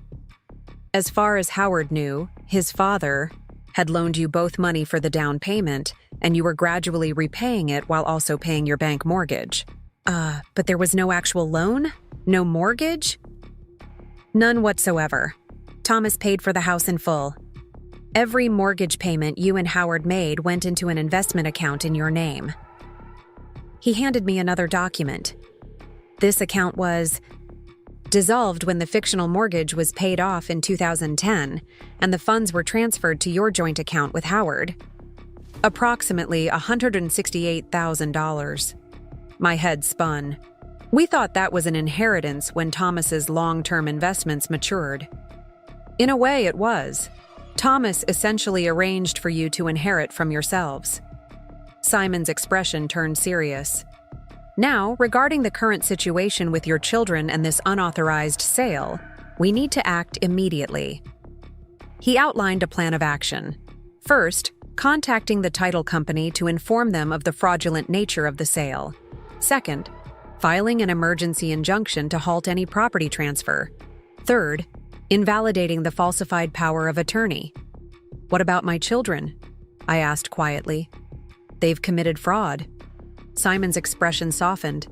As far as Howard knew, his father had loaned you both money for the down payment, and you were gradually repaying it while also paying your bank mortgage. But there was no actual loan? No mortgage? None whatsoever. Thomas paid for the house in full. Every mortgage payment you and Howard made went into an investment account in your name. He handed me another document. This account was dissolved when the fictional mortgage was paid off in 2010, and the funds were transferred to your joint account with Howard. Approximately $168,000. My head spun. We thought that was an inheritance when Thomas's long-term investments matured. In a way, it was. Thomas essentially arranged for you to inherit from yourselves. Simon's expression turned serious. Now, regarding the current situation with your children and this unauthorized sale, we need to act immediately. He outlined a plan of action. First, contacting the title company to inform them of the fraudulent nature of the sale. Second, filing an emergency injunction to halt any property transfer. Third, invalidating the falsified power of attorney. What about my children? I asked quietly. They've committed fraud. Simon's expression softened.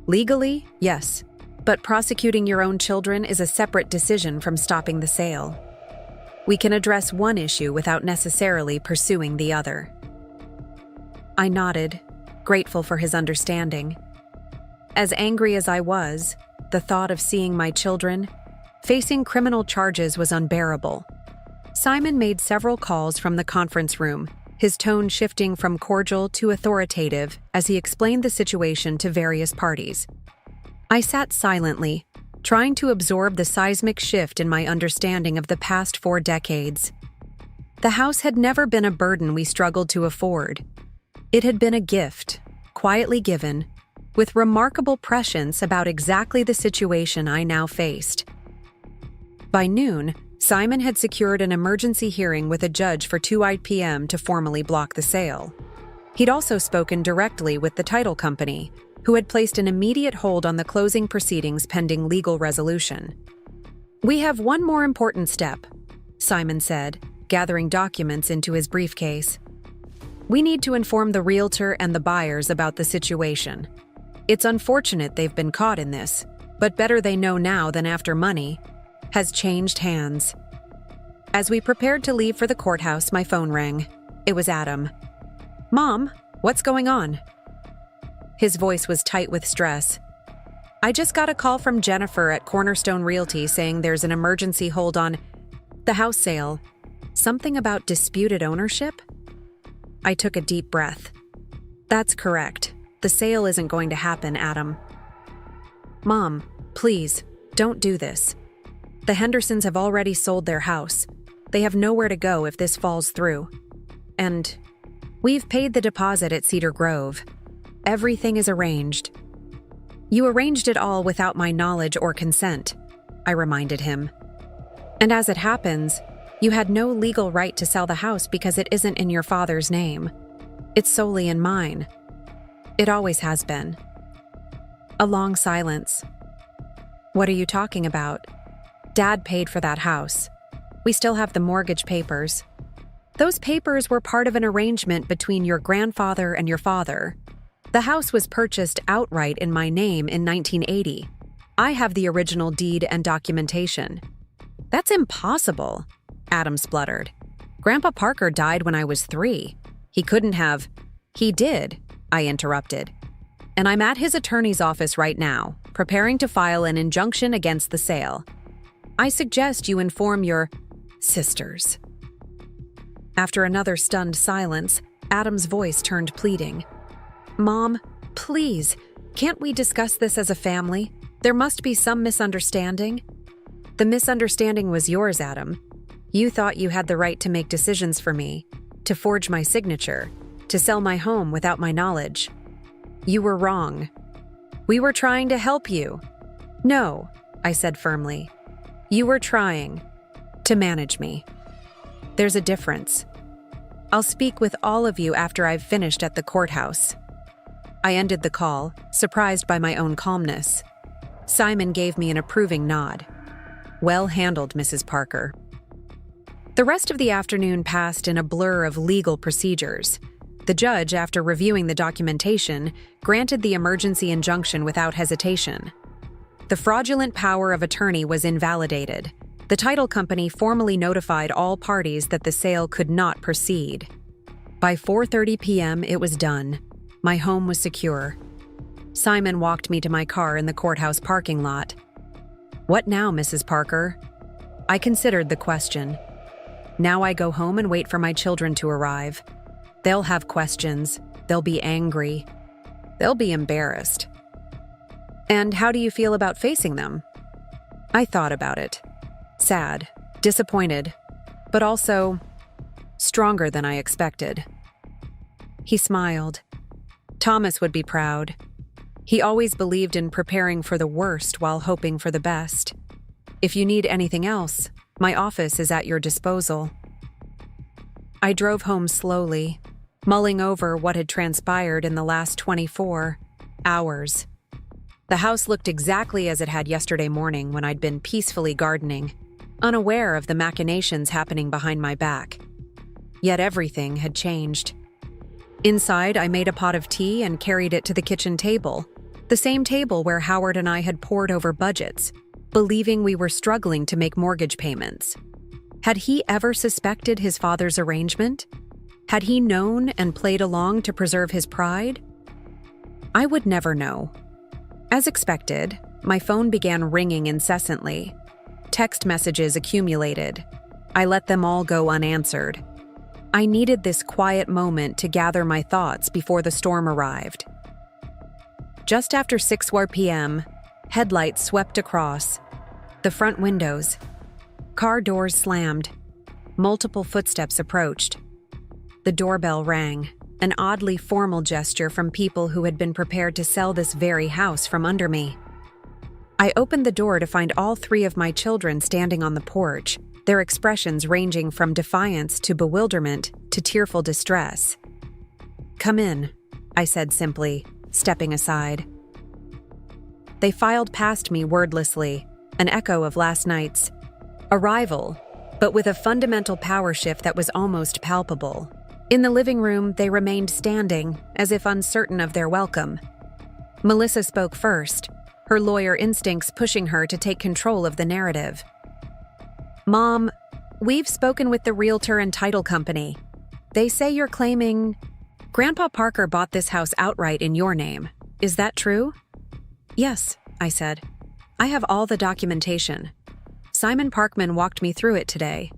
Legally, yes, but prosecuting your own children is a separate decision from stopping the sale. We can address one issue without necessarily pursuing the other. I nodded, grateful for his understanding. As angry as I was, the thought of seeing my children facing criminal charges was unbearable. Simon made several calls from the conference room, his tone shifting from cordial to authoritative as he explained the situation to various parties. I sat silently, trying to absorb the seismic shift in my understanding of the past 4 decades. The house had never been a burden we struggled to afford. It had been a gift, quietly given, with remarkable prescience about exactly the situation I now faced. By noon, Simon had secured an emergency hearing with a judge for 2 p.m. to formally block the sale. He'd also spoken directly with the title company, who had placed an immediate hold on the closing proceedings pending legal resolution. "We have one more important step," Simon said, gathering documents into his briefcase. "We need to inform the realtor and the buyers about the situation. It's unfortunate they've been caught in this, but better they know now than after money has changed hands." As we prepared to leave for the courthouse, my phone rang. It was Adam. "Mom, what's going on?" His voice was tight with stress. "I just got a call from Jennifer at Cornerstone Realty saying there's an emergency hold on the house sale. Something about disputed ownership?" I took a deep breath. "That's correct. The sale isn't going to happen, Adam." "Mom, please, don't do this. The Hendersons have already sold their house. They have nowhere to go if this falls through. And we've paid the deposit at Cedar Grove. Everything is arranged." "You arranged it all without my knowledge or consent," I reminded him. "And as it happens, you had no legal right to sell the house because it isn't in your father's name. It's solely in mine. It always has been." A long silence. "What are you talking about? Dad paid for that house. We still have the mortgage papers. Those papers were part of an arrangement between your grandfather and your father. The house was purchased outright in my name in 1980. I have the original deed and documentation." "That's impossible," Adam spluttered. "Grandpa Parker died when I was 3. He couldn't have—" "He did," I interrupted. "And I'm at his attorney's office right now, preparing to file an injunction against the sale. I suggest you inform your sisters." After another stunned silence, Adam's voice turned pleading. "Mom, please, can't we discuss this as a family? There must be some misunderstanding." "The misunderstanding was yours, Adam. You thought you had the right to make decisions for me, to forge my signature, to sell my home without my knowledge. You were wrong. We were trying to help you." "No," I said firmly. "You were trying to manage me. There's a difference. I'll speak with all of you after I've finished at the courthouse." I ended the call, surprised by my own calmness. Simon gave me an approving nod. "Well handled, Mrs. Parker." The rest of the afternoon passed in a blur of legal procedures. The judge, after reviewing the documentation, granted the emergency injunction without hesitation. The fraudulent power of attorney was invalidated. The title company formally notified all parties that the sale could not proceed. By 4:30 p.m., it was done. My home was secure. Simon walked me to my car in the courthouse parking lot. "What now, Mrs. Parker?" I considered the question. Now I go home and wait for my children to arrive. They'll have questions. They'll be angry. They'll be embarrassed. "And how do you feel about facing them?" I thought about it. Sad, disappointed, but also stronger than I expected. He smiled. Thomas would be proud. He always believed in preparing for the worst while hoping for the best. "If you need anything else, my office is at your disposal." I drove home slowly, mulling over what had transpired in the last 24 hours. The house looked exactly as it had yesterday morning when I'd been peacefully gardening, unaware of the machinations happening behind my back. Yet everything had changed. Inside, I made a pot of tea and carried it to the kitchen table, the same table where Howard and I had pored over budgets, believing we were struggling to make mortgage payments. Had he ever suspected his father's arrangement? Had he known and played along to preserve his pride? I would never know. As expected, my phone began ringing incessantly. Text messages accumulated. I let them all go unanswered. I needed this quiet moment to gather my thoughts before the storm arrived. Just after 6 p.m., Headlights swept across. The front windows. Car doors slammed. Multiple footsteps approached. The doorbell rang, an oddly formal gesture from people who had been prepared to sell this very house from under me. I opened the door to find all three of my children standing on the porch, their expressions ranging from defiance to bewilderment to tearful distress. "Come in," I said simply, stepping aside. They filed past me wordlessly, an echo of last night's arrival, but with a fundamental power shift that was almost palpable. In the living room, they remained standing, as if uncertain of their welcome. Melissa spoke first, her lawyer instincts pushing her to take control of the narrative. "Mom, we've spoken with the realtor and title company. They say you're claiming Grandpa Parker bought this house outright in your name. Is that true?" "Yes," I said. "I have all the documentation. Simon Parkman walked me through it today.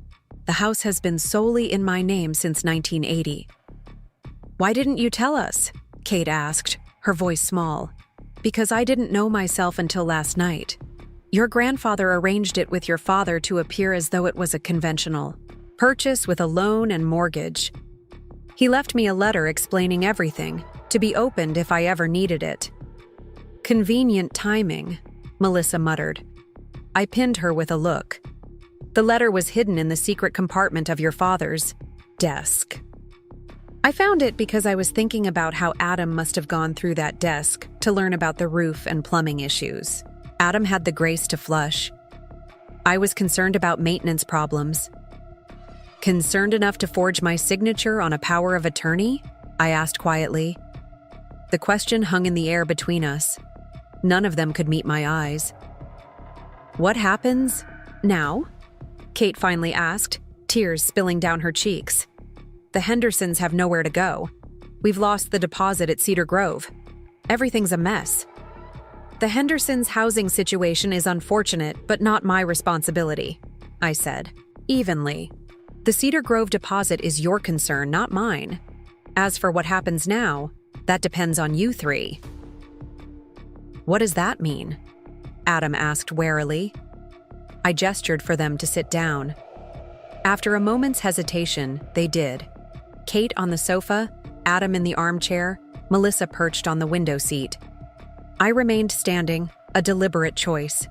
The house has been solely in my name since 1980. "Why didn't you tell us?" Kate asked, her voice small. "Because I didn't know myself until last night. Your grandfather arranged it with your father to appear as though it was a conventional purchase with a loan and mortgage. He left me a letter explaining everything, to be opened if I ever needed it." "Convenient timing," Melissa muttered. I pinned her with a look. "The letter was hidden in the secret compartment of your father's desk." I found it because I was thinking about how Adam must have gone through that desk to learn about the roof and plumbing issues. Adam had the grace to flush. I was concerned about maintenance problems. "Concerned enough to forge my signature on a power of attorney?" I asked quietly. The question hung in the air between us. None of them could meet my eyes. "What happens now?" Kate finally asked, tears spilling down her cheeks. "The Hendersons have nowhere to go. We've lost the deposit at Cedar Grove. Everything's a mess. The Hendersons' housing situation is unfortunate, but not my responsibility," I said, evenly. "The Cedar Grove deposit is your concern, not mine. As for what happens now, that depends on you three." "What does that mean?" Adam asked warily. I gestured for them to sit down. After a moment's hesitation, they did. Kate on the sofa, Adam in the armchair, Melissa perched on the window seat. I remained standing, a deliberate choice.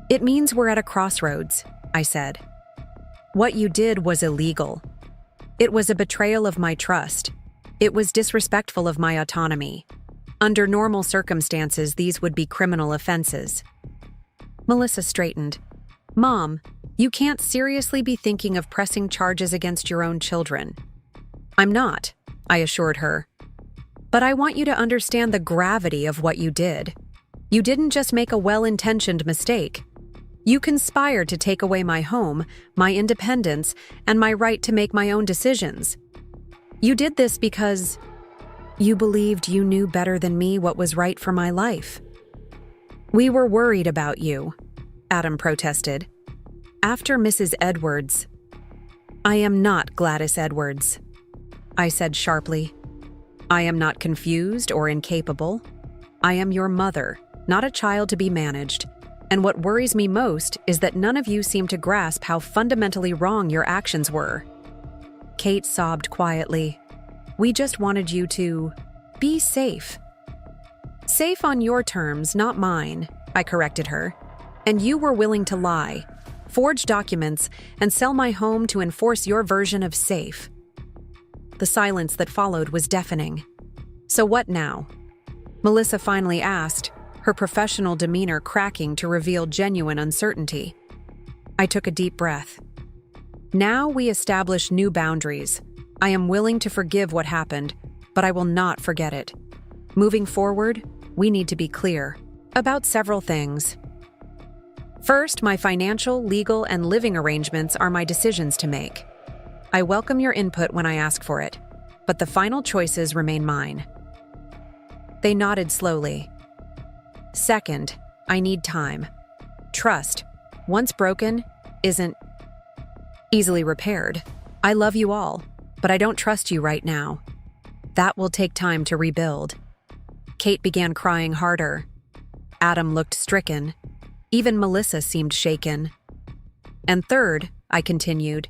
"It means we're at a crossroads," I said. "What you did was illegal. It was a betrayal of my trust. It was disrespectful of my autonomy. Under normal circumstances, these would be criminal offenses." Melissa straightened. "Mom, you can't seriously be thinking of pressing charges against your own children." "I'm not," I assured her. "But I want you to understand the gravity of what you did. You didn't just make a well-intentioned mistake. You conspired to take away my home, my independence, and my right to make my own decisions. You did this because you believed you knew better than me what was right for my life." "We were worried about you," Adam protested. "After Mrs. Edwards." "I am not Gladys Edwards," I said sharply. "I am not confused or incapable. I am your mother, not a child to be managed. And what worries me most is that none of you seem to grasp how fundamentally wrong your actions were." Kate sobbed quietly. "We just wanted you to be safe." "Safe on your terms, not mine," I corrected her. "And you were willing to lie, forge documents, and sell my home to enforce your version of safe." The silence that followed was deafening. "So what now?" Melissa finally asked, her professional demeanor cracking to reveal genuine uncertainty. I took a deep breath. "Now we establish new boundaries. I am willing to forgive what happened, but I will not forget it. Moving forward, we need to be clear about several things. First, my financial, legal, and living arrangements are my decisions to make. I welcome your input when I ask for it, but the final choices remain mine." They nodded slowly. "Second, I need time. Trust, once broken, isn't easily repaired. I love you all, but I don't trust you right now. That will take time to rebuild." Kate began crying harder. Adam looked stricken. Even Melissa seemed shaken. And third, I continued,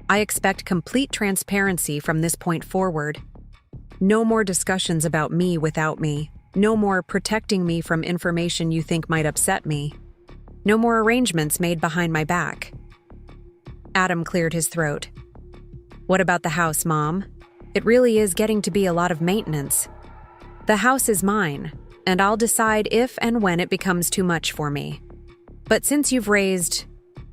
I expect complete transparency from this point forward. No more discussions about me without me. No more protecting me from information you think might upset me. No more arrangements made behind my back. Adam cleared his throat. What about the house, Mom? It really is getting to be a lot of maintenance. The house is mine, and I'll decide if and when it becomes too much for me. But since you've raised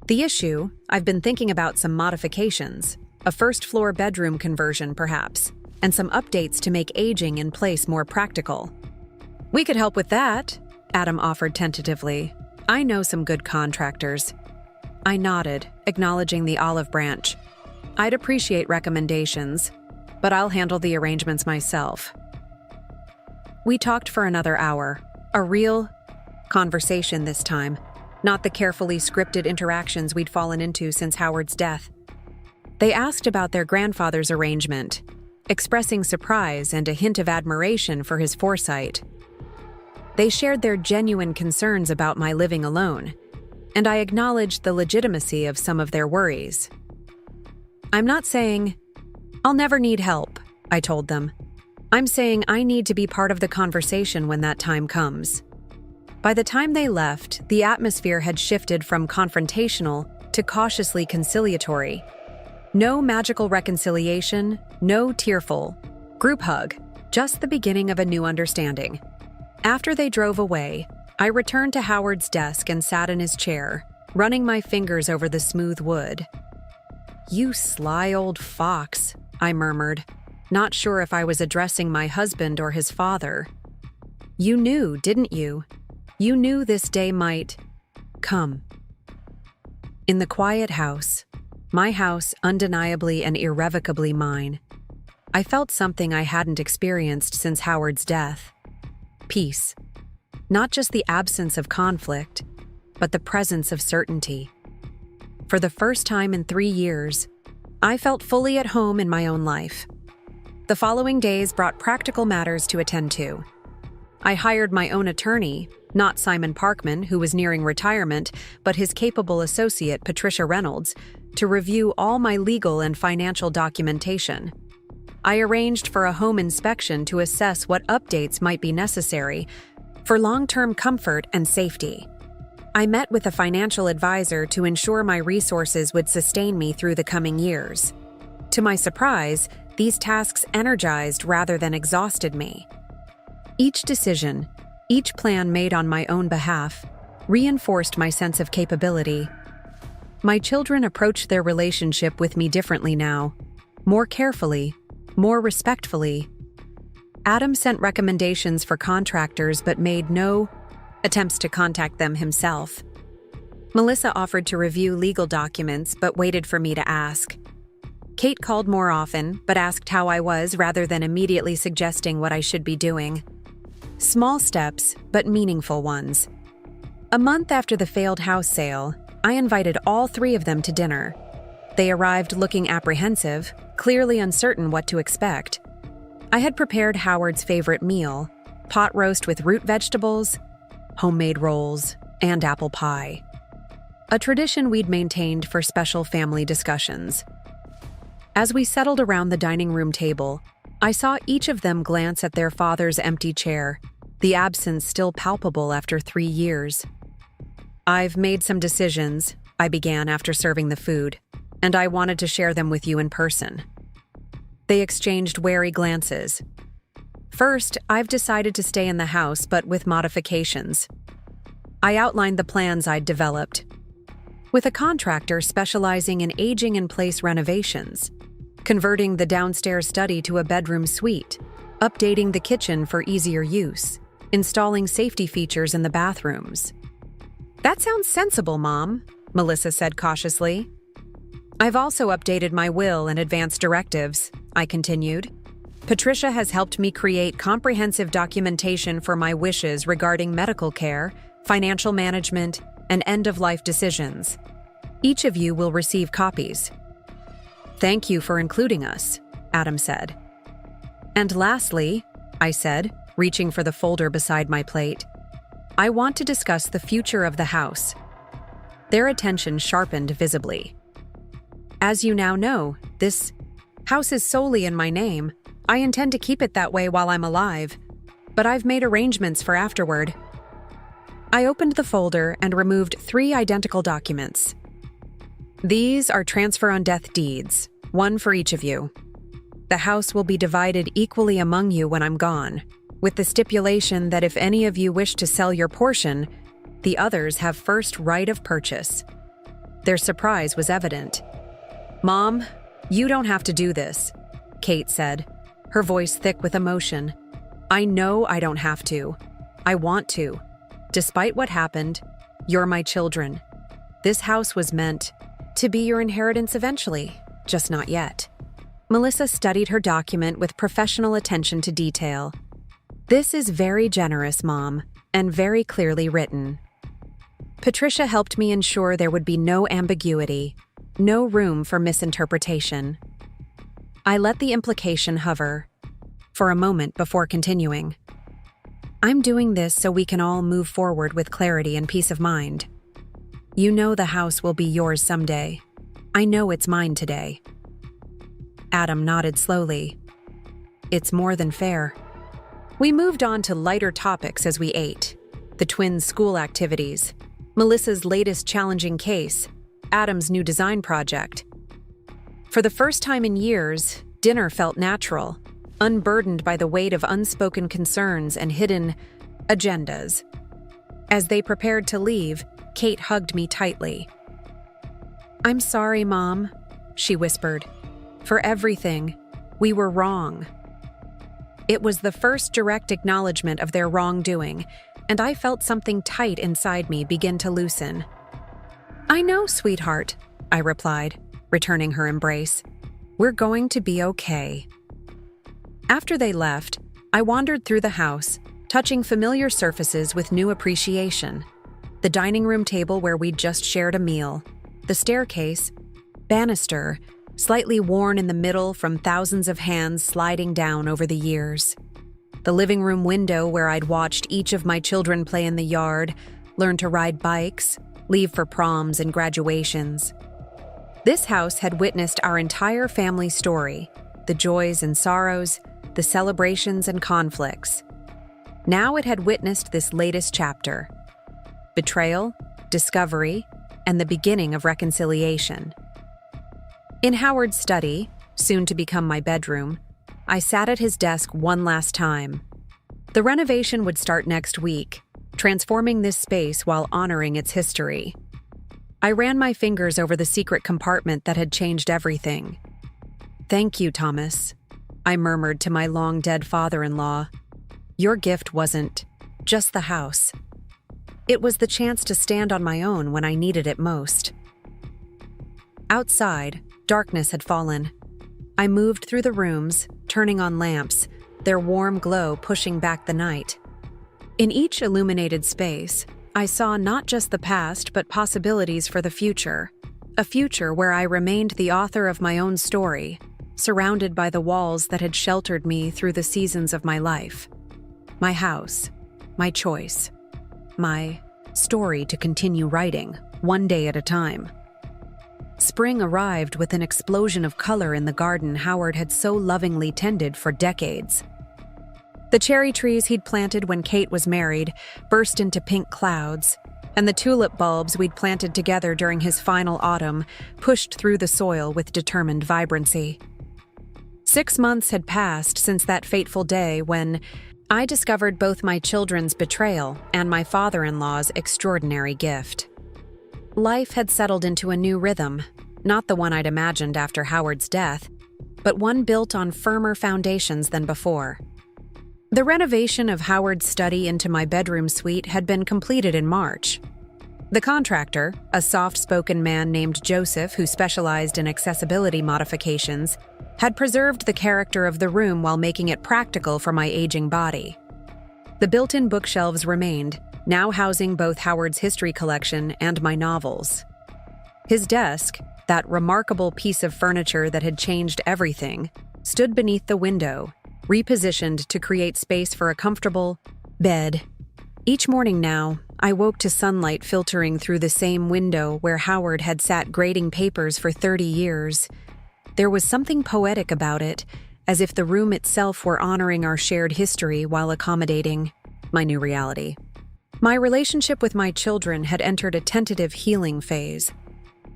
the issue, I've been thinking about some modifications, a first-floor bedroom conversion perhaps, and some updates to make aging in place more practical. We could help with that, Adam offered tentatively. I know some good contractors. I nodded, acknowledging the olive branch. I'd appreciate recommendations, but I'll handle the arrangements myself. We talked for another hour, a real conversation this time, not the carefully scripted interactions we'd fallen into since Howard's death. They asked about their grandfather's arrangement, expressing surprise and a hint of admiration for his foresight. They shared their genuine concerns about my living alone, and I acknowledged the legitimacy of some of their worries. I'm not saying I'll never need help, I told them. I'm saying I need to be part of the conversation when that time comes. By the time they left, the atmosphere had shifted from confrontational to cautiously conciliatory. No magical reconciliation, no tearful group hug, just the beginning of a new understanding. After they drove away, I returned to Howard's desk and sat in his chair, running my fingers over the smooth wood. You sly old fox, I murmured, not sure if I was addressing my husband or his father. You knew, didn't you? You knew this day might come. In the quiet house, my house undeniably and irrevocably mine, I felt something I hadn't experienced since Howard's death. Peace. Not just the absence of conflict, but the presence of certainty. For the first time in 3 years, I felt fully at home in my own life. The following days brought practical matters to attend to. I hired my own attorney, not Simon Parkman, who was nearing retirement, but his capable associate, Patricia Reynolds, to review all my legal and financial documentation. I arranged for a home inspection to assess what updates might be necessary for long-term comfort and safety. I met with a financial advisor to ensure my resources would sustain me through the coming years. To my surprise, these tasks energized rather than exhausted me. Each decision, each plan made on my own behalf, reinforced my sense of capability. My children approached their relationship with me differently now, more carefully, more respectfully. Adam sent recommendations for contractors but made no attempts to contact them himself. Melissa offered to review legal documents but waited for me to ask. Kate called more often but asked how I was rather than immediately suggesting what I should be doing. Small steps, but meaningful ones. A month after the failed house sale, I invited all 3 of them to dinner. They arrived looking apprehensive, clearly uncertain what to expect. I had prepared Howard's favorite meal, pot roast with root vegetables, homemade rolls, and apple pie. A tradition we'd maintained for special family discussions. As we settled around the dining room table, I saw each of them glance at their father's empty chair, the absence still palpable after 3 years. I've made some decisions, I began after serving the food, and I wanted to share them with you in person. They exchanged wary glances. First, I've decided to stay in the house, but with modifications. I outlined the plans I'd developed. With a contractor specializing in aging-in-place renovations, converting the downstairs study to a bedroom suite, updating the kitchen for easier use, installing safety features in the bathrooms. That sounds sensible, Mom, Melissa said cautiously. I've also updated my will and advanced directives, I continued. Patricia has helped me create comprehensive documentation for my wishes regarding medical care, financial management, and end-of-life decisions. Each of you will receive copies. Thank you for including us, Adam said. And lastly, I said, reaching for the folder beside my plate, I want to discuss the future of the house. Their attention sharpened visibly. As you now know, this house is solely in my name. I intend to keep it that way while I'm alive, but I've made arrangements for afterward. I opened the folder and removed 3 identical documents. These are transfer on death deeds, one for each of you. The house will be divided equally among you when I'm gone, with the stipulation that if any of you wish to sell your portion, the others have first right of purchase. Their surprise was evident. "Mom, you don't have to do this," Kate said, her voice thick with emotion. "I know I don't have to. I want to. Despite what happened, you're my children. This house was meant to be your inheritance eventually, just not yet." Melissa studied her document with professional attention to detail. "This is very generous, Mom, and very clearly written." Patricia helped me ensure there would be no ambiguity, no room for misinterpretation. I let the implication hover for a moment before continuing. "I'm doing this so we can all move forward with clarity and peace of mind. You know the house will be yours someday. I know it's mine today." Adam nodded slowly. "It's more than fair." We moved on to lighter topics as we ate. The twins' school activities, Melissa's latest challenging case, Adam's new design project. For the first time in years, dinner felt natural, unburdened by the weight of unspoken concerns and hidden agendas. As they prepared to leave, Kate hugged me tightly. "I'm sorry, Mom," she whispered. "For everything. We were wrong." It was the first direct acknowledgement of their wrongdoing, and I felt something tight inside me begin to loosen. "I know, sweetheart," I replied, returning her embrace. "We're going to be okay." After they left, I wandered through the house, touching familiar surfaces with new appreciation. The dining room table where we'd just shared a meal, the staircase, banister, slightly worn in the middle from thousands of hands sliding down over the years. The living room window where I'd watched each of my children play in the yard, learn to ride bikes, leave for proms and graduations. This house had witnessed our entire family story, the joys and sorrows, the celebrations and conflicts. Now it had witnessed this latest chapter: betrayal, discovery, and the beginning of reconciliation. In Howard's study, soon to become my bedroom, I sat at his desk one last time. The renovation would start next week, transforming this space while honoring its history. I ran my fingers over the secret compartment that had changed everything. "Thank you, Thomas," I murmured to my long-dead father-in-law. "Your gift wasn't just the house. It was the chance to stand on my own when I needed it most." Outside, darkness had fallen. I moved through the rooms, turning on lamps, their warm glow pushing back the night. In each illuminated space, I saw not just the past but possibilities for the future, a future where I remained the author of my own story, surrounded by the walls that had sheltered me through the seasons of my life. My house, my choice, my story to continue writing, one day at a time. Spring arrived with an explosion of color in the garden Howard had so lovingly tended for decades. The cherry trees he'd planted when Kate was married burst into pink clouds, and the tulip bulbs we'd planted together during his final autumn pushed through the soil with determined vibrancy. 6 months had passed since that fateful day when I discovered both my children's betrayal and my father-in-law's extraordinary gift. Life had settled into a new rhythm, not the one I'd imagined after Howard's death, but one built on firmer foundations than before. The renovation of Howard's study into my bedroom suite had been completed in March. The contractor, a soft-spoken man named Joseph who specialized in accessibility modifications, had preserved the character of the room while making it practical for my aging body. The built-in bookshelves remained, now housing both Howard's history collection and my novels. His desk, that remarkable piece of furniture that had changed everything, stood beneath the window, repositioned to create space for a comfortable bed. Each morning now, I woke to sunlight filtering through the same window where Howard had sat grading papers for 30 years. There was something poetic about it, as if the room itself were honoring our shared history while accommodating my new reality. My relationship with my children had entered a tentative healing phase.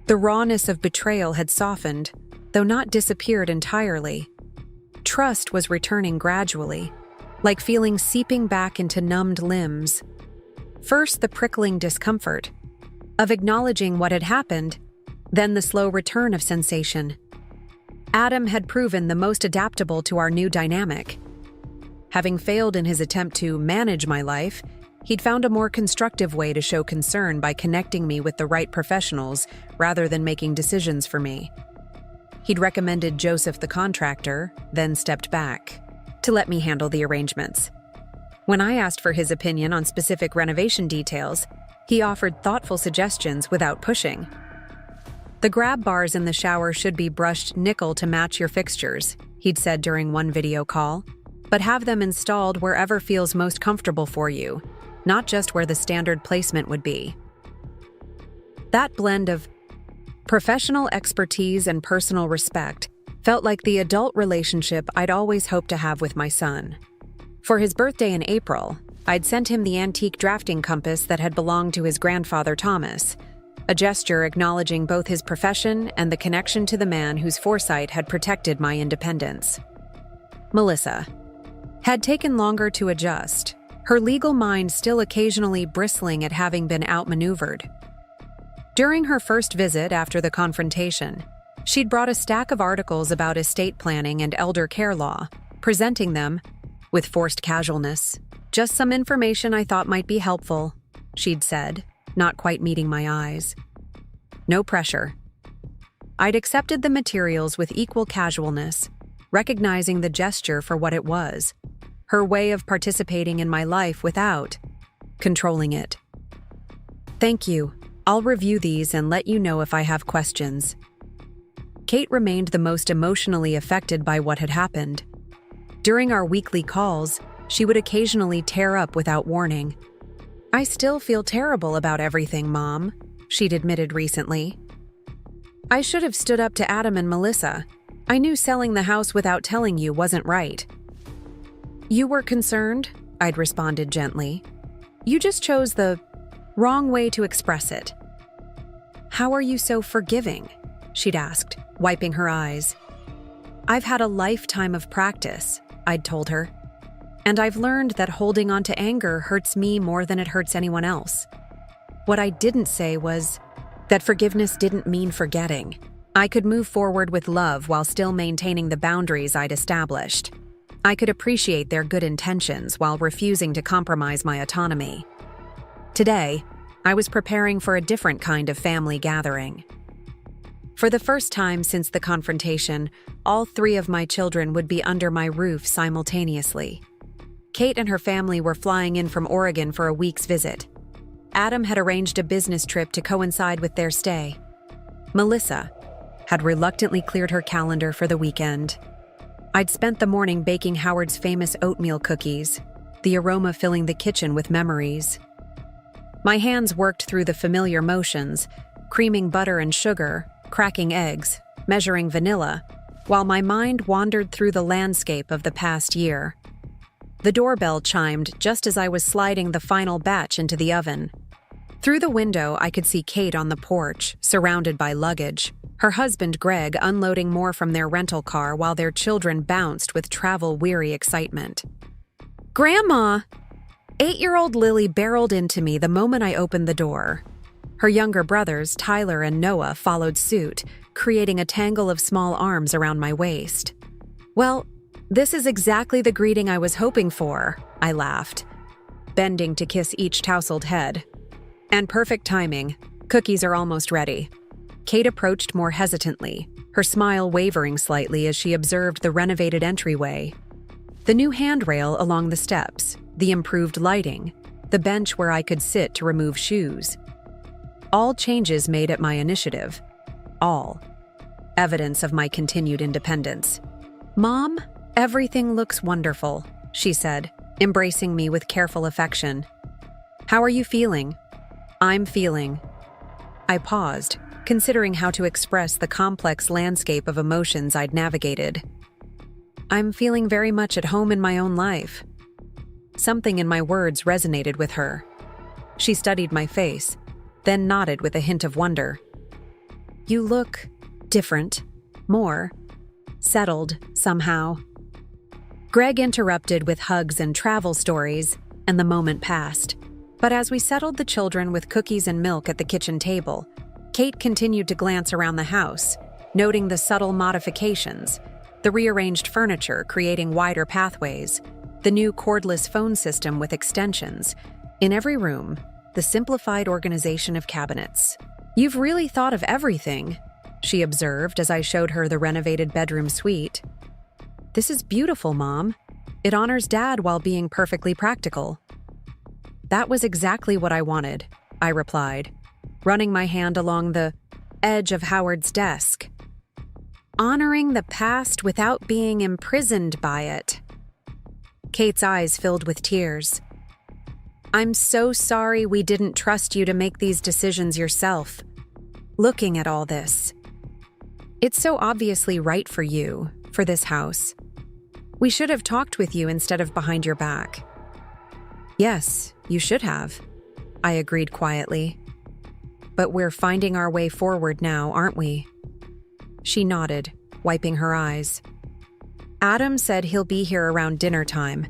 The rawness of betrayal had softened, though not disappeared entirely. Trust was returning gradually, like feelings seeping back into numbed limbs. First, the prickling discomfort of acknowledging what had happened, then the slow return of sensation. Adam had proven the most adaptable to our new dynamic. Having failed in his attempt to manage my life, he'd found a more constructive way to show concern by connecting me with the right professionals rather than making decisions for me. He'd recommended Joseph the contractor, then stepped back to let me handle the arrangements. When I asked for his opinion on specific renovation details, he offered thoughtful suggestions without pushing. The grab bars in the shower should be brushed nickel to match your fixtures, he'd said during one video call, but have them installed wherever feels most comfortable for you, not just where the standard placement would be. That blend of professional expertise and personal respect felt like the adult relationship I'd always hoped to have with my son. For his birthday in April, I'd sent him the antique drafting compass that had belonged to his grandfather Thomas, a gesture acknowledging both his profession and the connection to the man whose foresight had protected my independence. Melissa had taken longer to adjust, her legal mind still occasionally bristling at having been outmaneuvered. During her first visit after the confrontation, she'd brought a stack of articles about estate planning and elder care law, presenting them with forced casualness. "Just some information I thought might be helpful," she'd said, not quite meeting my eyes. No pressure. I'd accepted the materials with equal casualness, recognizing the gesture for what it was, her way of participating in my life without controlling it. "Thank you. I'll review these and let you know if I have questions." Kate remained the most emotionally affected by what had happened. During our weekly calls, she would occasionally tear up without warning. "I still feel terrible about everything, Mom," she'd admitted recently. "I should have stood up to Adam and Melissa. I knew selling the house without telling you wasn't right." "You were concerned," I'd responded gently. "You just chose the wrong way to express it." "How are you so forgiving?" she'd asked, wiping her eyes. "I've had a lifetime of practice," I'd told her. "And I've learned that holding on to anger hurts me more than it hurts anyone else." What I didn't say was that forgiveness didn't mean forgetting. I could move forward with love while still maintaining the boundaries I'd established. I could appreciate their good intentions while refusing to compromise my autonomy. Today, I was preparing for a different kind of family gathering. For the first time since the confrontation, all 3 of my children would be under my roof simultaneously. Kate and her family were flying in from Oregon for a week's visit. Adam had arranged a business trip to coincide with their stay. Melissa had reluctantly cleared her calendar for the weekend. I'd spent the morning baking Howard's famous oatmeal cookies, the aroma filling the kitchen with memories. My hands worked through the familiar motions, creaming butter and sugar, cracking eggs, measuring vanilla, while my mind wandered through the landscape of the past year. The doorbell chimed just as I was sliding the final batch into the oven. Through the window, I could see Kate on the porch, surrounded by luggage, her husband Greg unloading more from their rental car while their children bounced with travel-weary excitement. "Grandma!" 8-year-old Lily barreled into me the moment I opened the door. Her younger brothers, Tyler and Noah, followed suit, creating a tangle of small arms around my waist. "Well, this is exactly the greeting I was hoping for," I laughed, bending to kiss each tousled head. "And perfect timing. Cookies are almost ready." Kate approached more hesitantly, her smile wavering slightly as she observed the renovated entryway. The new handrail along the steps, the improved lighting, the bench where I could sit to remove shoes. All changes made at my initiative. All. Evidence of my continued independence. "Mom, everything looks wonderful," she said, embracing me with careful affection. How are you feeling? I'm feeling. I paused, considering how to express the complex landscape of emotions I'd navigated. I'm feeling very much at home in my own life. Something in my words resonated with her. She studied my face, then nodded with a hint of wonder. You look different, more settled somehow. Greg interrupted with hugs and travel stories, and the moment passed. But as we settled the children with cookies and milk at the kitchen table, Kate continued to glance around the house, noting the subtle modifications, the rearranged furniture creating wider pathways, the new cordless phone system with extensions. In every room, the simplified organization of cabinets. You've really thought of everything, she observed as I showed her the renovated bedroom suite. This is beautiful, Mom. It honors Dad while being perfectly practical. That was exactly what I wanted, I replied, running my hand along the edge of Howard's desk. Honoring the past without being imprisoned by it. Kate's eyes filled with tears. I'm so sorry we didn't trust you to make these decisions yourself. Looking at all this. It's so obviously right for you, for this house. We should have talked with you instead of behind your back. Yes, you should have, I agreed quietly. But we're finding our way forward now, aren't we? She nodded, wiping her eyes. Adam said he'll be here around dinner time.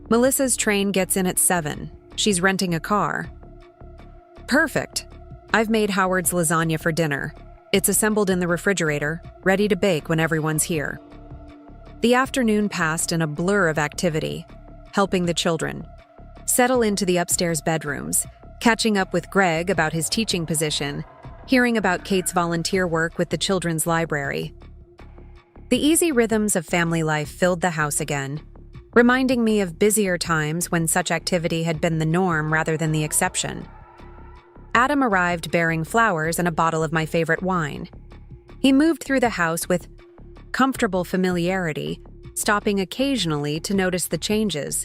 Melissa's train gets in at 7. She's renting a car. Perfect. I've made Howard's lasagna for dinner. It's assembled in the refrigerator, ready to bake when everyone's here. The afternoon passed in a blur of activity, helping the children settle into the upstairs bedrooms, catching up with Greg about his teaching position, hearing about Kate's volunteer work with the children's library. The easy rhythms of family life filled the house again, reminding me of busier times when such activity had been the norm rather than the exception. Adam arrived bearing flowers and a bottle of my favorite wine. He moved through the house with comfortable familiarity, stopping occasionally to notice the changes.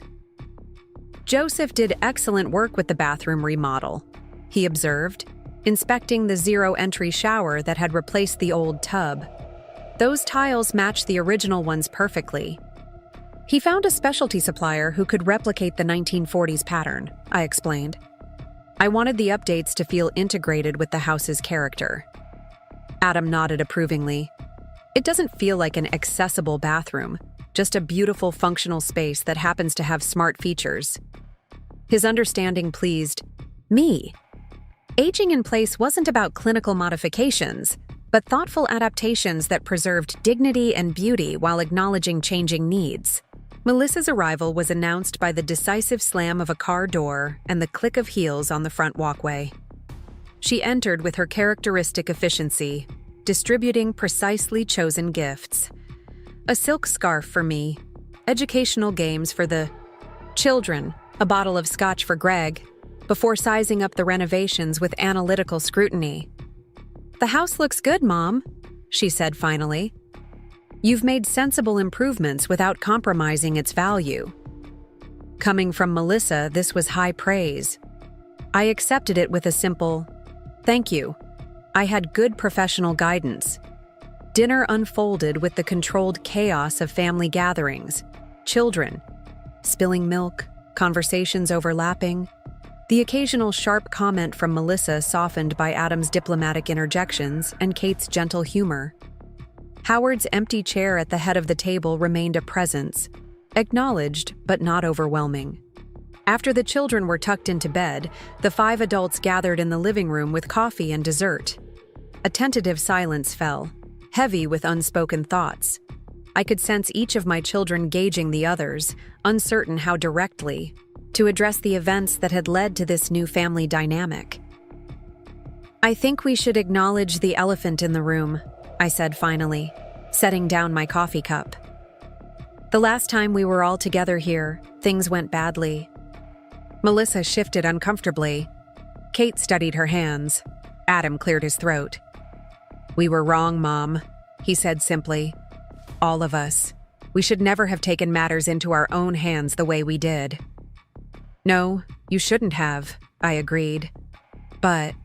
Joseph did excellent work with the bathroom remodel, he observed, inspecting the zero-entry shower that had replaced the old tub. Those tiles matched the original ones perfectly. He found a specialty supplier who could replicate the 1940s pattern, I explained. I wanted the updates to feel integrated with the house's character. Adam nodded approvingly. It doesn't feel like an accessible bathroom, just a beautiful functional space that happens to have smart features. His understanding pleased me. Aging in place wasn't about clinical modifications, but thoughtful adaptations that preserved dignity and beauty while acknowledging changing needs. Melissa's arrival was announced by the decisive slam of a car door and the click of heels on the front walkway. She entered with her characteristic efficiency, distributing precisely chosen gifts. A silk scarf for me, educational games for the children, a bottle of scotch for Greg, before sizing up the renovations with analytical scrutiny. The house looks good, Mom, she said finally. You've made sensible improvements without compromising its value. Coming from Melissa, this was high praise. I accepted it with a simple, thank you. I had good professional guidance. Dinner unfolded with the controlled chaos of family gatherings, children, spilling milk, conversations overlapping, the occasional sharp comment from Melissa softened by Adam's diplomatic interjections and Kate's gentle humor. Howard's empty chair at the head of the table remained a presence, acknowledged but not overwhelming. After the children were tucked into bed, the 5 adults gathered in the living room with coffee and dessert. A tentative silence fell, heavy with unspoken thoughts. I could sense each of my children gauging the others, uncertain how directly, to address the events that had led to this new family dynamic. I think we should acknowledge the elephant in the room, I said finally, setting down my coffee cup. The last time we were all together here, things went badly. Melissa shifted uncomfortably. Kate studied her hands. Adam cleared his throat. We were wrong, Mom, he said simply. All of us. We should never have taken matters into our own hands the way we did. No, You shouldn't have, I agreed. But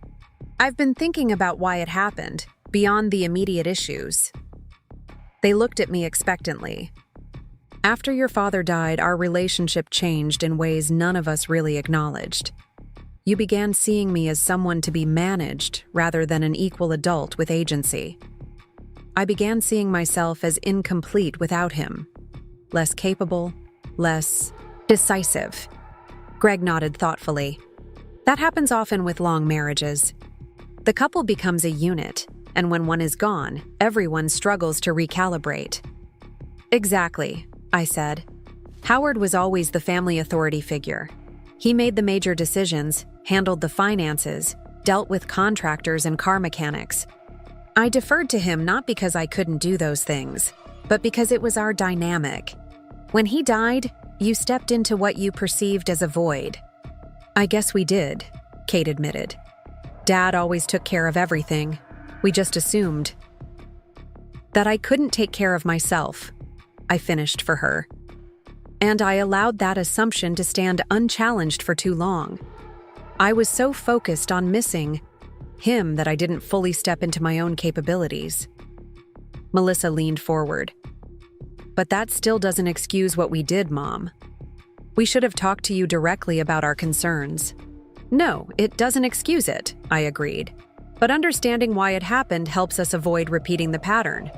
I've been thinking about why it happened, beyond the immediate issues. They looked at me expectantly. After your father died, our relationship changed in ways none of us really acknowledged. You began seeing me as someone to be managed rather than an equal adult with agency. I began seeing myself as incomplete without him. Less capable, less decisive. Greg nodded thoughtfully. That happens often with long marriages. The couple becomes a unit, and when one is gone, everyone struggles to recalibrate. Exactly, I said. Howard was always the family authority figure. He made the major decisions, handled the finances, dealt with contractors and car mechanics. I deferred to him not because I couldn't do those things, but because it was our dynamic. When he died, you stepped into what you perceived as a void. I guess we did, Kate admitted. Dad always took care of everything. We just assumed that I couldn't take care of myself. I finished for her. And I allowed that assumption to stand unchallenged for too long. I was so focused on missing him that I didn't fully step into my own capabilities. Melissa leaned forward. But that still doesn't excuse what we did, Mom. We should have talked to you directly about our concerns. No, it doesn't excuse it, I agreed. But understanding why it happened helps us avoid repeating the pattern.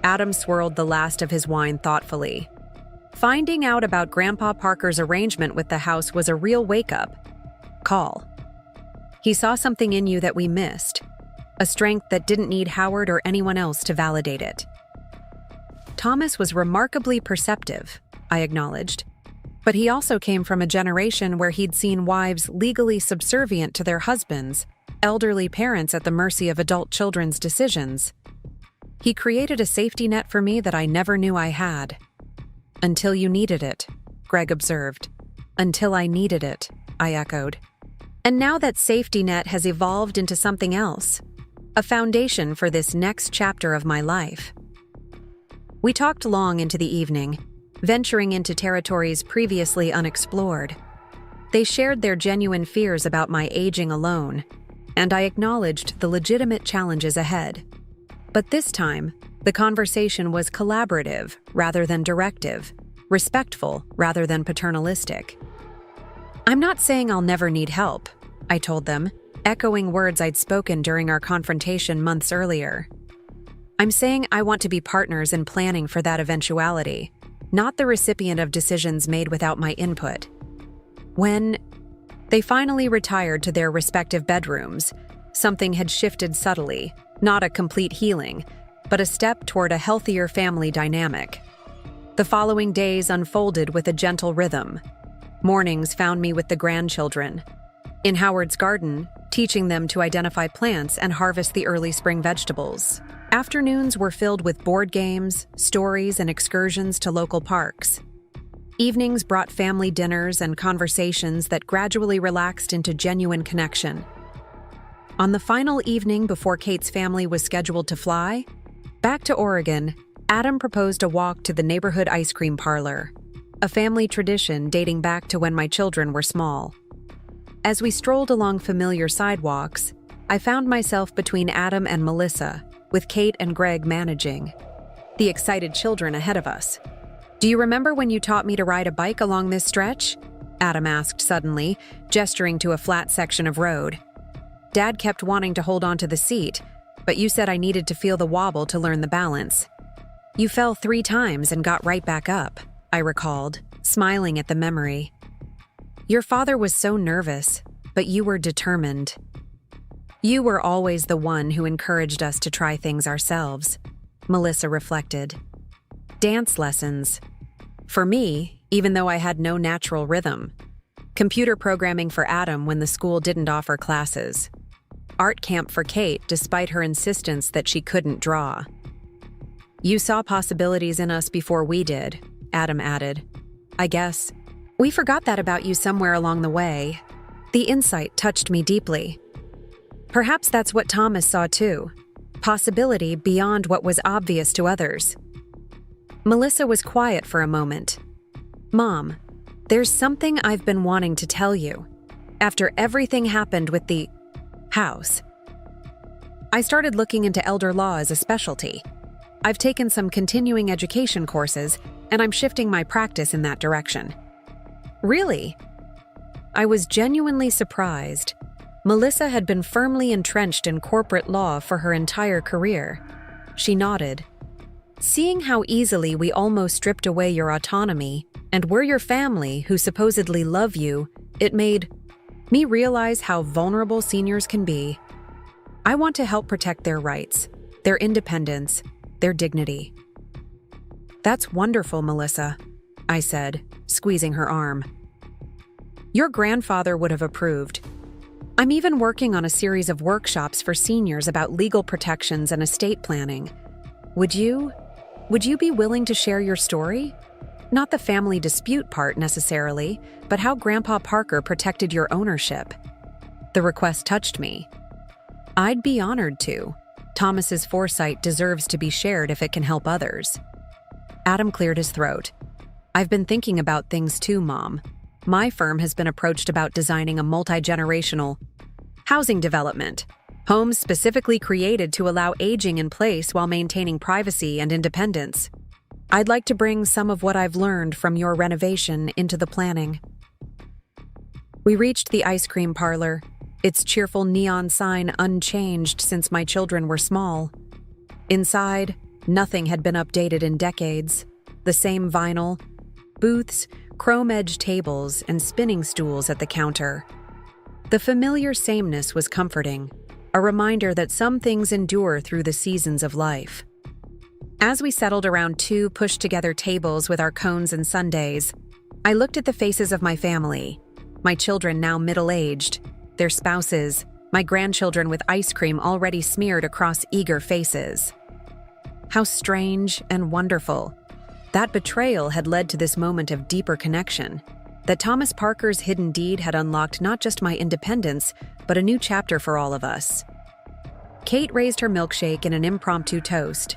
Adam swirled the last of his wine thoughtfully. Finding out about Grandpa Parker's arrangement with the house was a real wake-up call. He saw something in you that we missed, a strength that didn't need Howard or anyone else to validate it. Thomas was remarkably perceptive, I acknowledged, but he also came from a generation where he'd seen wives legally subservient to their husbands, elderly parents at the mercy of adult children's decisions. He created a safety net for me that I never knew I had. Until you needed it, Greg observed. Until I needed it, I echoed. And now that safety net has evolved into something else, a foundation for this next chapter of my life. We talked long into the evening, venturing into territories previously unexplored. They shared their genuine fears about my aging alone, and I acknowledged the legitimate challenges ahead. But this time, the conversation was collaborative rather than directive, respectful rather than paternalistic. I'm not saying I'll never need help, I told them, echoing words I'd spoken during our confrontation months earlier. I'm saying I want to be partners in planning for that eventuality, not the recipient of decisions made without my input. When they finally retired to their respective bedrooms, something had shifted subtly, not a complete healing, but a step toward a healthier family dynamic. The following days unfolded with a gentle rhythm. Mornings found me with the grandchildren, in Howard's garden, teaching them to identify plants and harvest the early spring vegetables. Afternoons were filled with board games, stories, and excursions to local parks. Evenings brought family dinners and conversations that gradually relaxed into genuine connection. On the final evening before Kate's family was scheduled to fly, back to Oregon, Adam proposed a walk to the neighborhood ice cream parlor, a family tradition dating back to when my children were small. As we strolled along familiar sidewalks, I found myself between Adam and Melissa, with Kate and Greg managing, the excited children ahead of us. Do you remember when you taught me to ride a bike along this stretch? Adam asked suddenly, gesturing to a flat section of road. Dad kept wanting to hold onto the seat, but you said I needed to feel the wobble to learn the balance. You fell 3 times and got right back up, I recalled, smiling at the memory. Your father was so nervous, but you were determined. You were always the one who encouraged us to try things ourselves, Melissa reflected. Dance lessons. For me, even though I had no natural rhythm. Computer programming for Adam when the school didn't offer classes. Art camp for Kate despite her insistence that she couldn't draw. You saw possibilities in us before we did, Adam added. I guess. We forgot that about you somewhere along the way. The insight touched me deeply. Perhaps that's what Thomas saw too. Possibility beyond what was obvious to others. Melissa was quiet for a moment. Mom, there's something I've been wanting to tell you, after everything happened with the house. I started looking into elder law as a specialty. I've taken some continuing education courses, and I'm shifting my practice in that direction. Really? I was genuinely surprised. Melissa had been firmly entrenched in corporate law for her entire career. She nodded. Seeing how easily we almost stripped away your autonomy, and we're your family who supposedly love you, it made me realize how vulnerable seniors can be. I want to help protect their rights, their independence, their dignity. That's wonderful, Melissa, I said, squeezing her arm. Your grandfather would have approved. I'm even working on a series of workshops for seniors about legal protections and estate planning. Would you be willing to share your story? Not the family dispute part necessarily, but how Grandpa Parker protected your ownership. The request touched me. I'd be honored to. Thomas's foresight deserves to be shared if it can help others. Adam cleared his throat. I've been thinking about things too, Mom. My firm has been approached about designing a multi-generational housing development. Homes specifically created to allow aging in place while maintaining privacy and independence. I'd like to bring some of what I've learned from your renovation into the planning. We reached the ice cream parlor, its cheerful neon sign unchanged since my children were small. Inside, nothing had been updated in decades. The same vinyl, booths, chrome-edged tables, and spinning stools at the counter. The familiar sameness was comforting, a reminder that some things endure through the seasons of life. As we settled around two pushed-together tables with our cones and sundaes, I looked at the faces of my family, my children now middle-aged, their spouses, my grandchildren with ice cream already smeared across eager faces. How strange and wonderful. That betrayal had led to this moment of deeper connection, that Thomas Parker's hidden deed had unlocked not just my independence, but a new chapter for all of us. Kate raised her milkshake in an impromptu toast.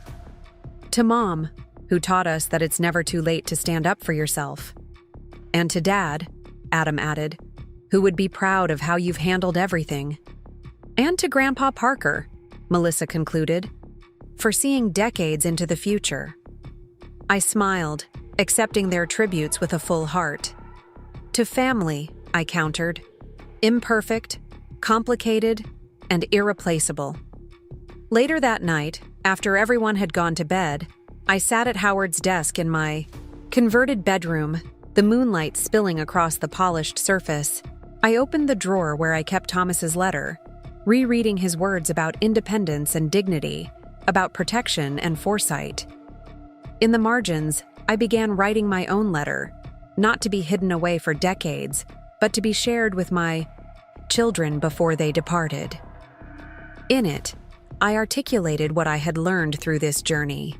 To Mom, who taught us that it's never too late to stand up for yourself. And to Dad, Adam added, who would be proud of how you've handled everything. And to Grandpa Parker, Melissa concluded, for seeing decades into the future. I smiled, accepting their tributes with a full heart. To family, I countered. Imperfect, complicated, and irreplaceable. Later that night, after everyone had gone to bed, I sat at Howard's desk in my converted bedroom, the moonlight spilling across the polished surface. I opened the drawer where I kept Thomas's letter, rereading his words about independence and dignity, about protection and foresight. In the margins, I began writing my own letter, not to be hidden away for decades, but to be shared with my children before they departed. In it, I articulated what I had learned through this journey.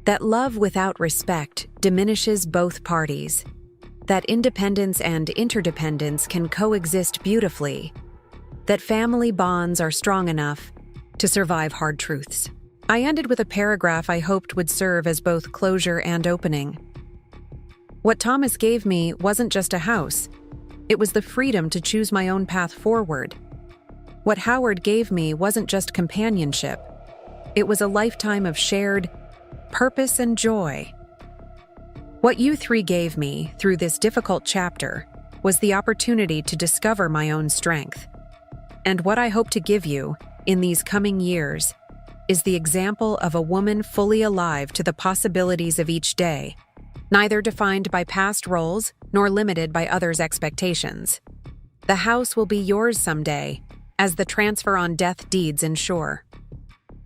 That love without respect diminishes both parties. That independence and interdependence can coexist beautifully. That family bonds are strong enough to survive hard truths. I ended with a paragraph I hoped would serve as both closure and opening. What Thomas gave me wasn't just a house. It was the freedom to choose my own path forward. What Howard gave me wasn't just companionship. It was a lifetime of shared purpose and joy. What you three gave me through this difficult chapter was the opportunity to discover my own strength. And what I hope to give you in these coming years is the example of a woman fully alive to the possibilities of each day, neither defined by past roles nor limited by others' expectations. The house will be yours someday, as the transfer on death deeds ensure.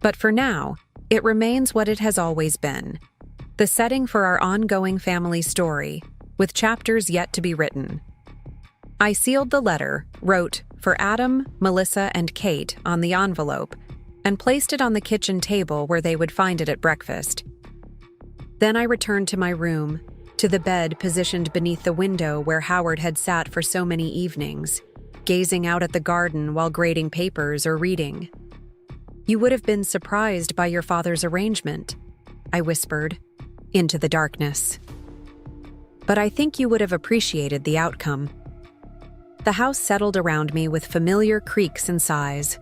But for now, it remains what it has always been, the setting for our ongoing family story, with chapters yet to be written. I sealed the letter, wrote, for Adam, Melissa, and Kate on the envelope, and placed it on the kitchen table where they would find it at breakfast. Then I returned to my room, to the bed positioned beneath the window where Howard had sat for so many evenings, gazing out at the garden while grading papers or reading. You would have been surprised by your father's arrangement, I whispered, into the darkness. But I think you would have appreciated the outcome. The house settled around me with familiar creaks and sighs,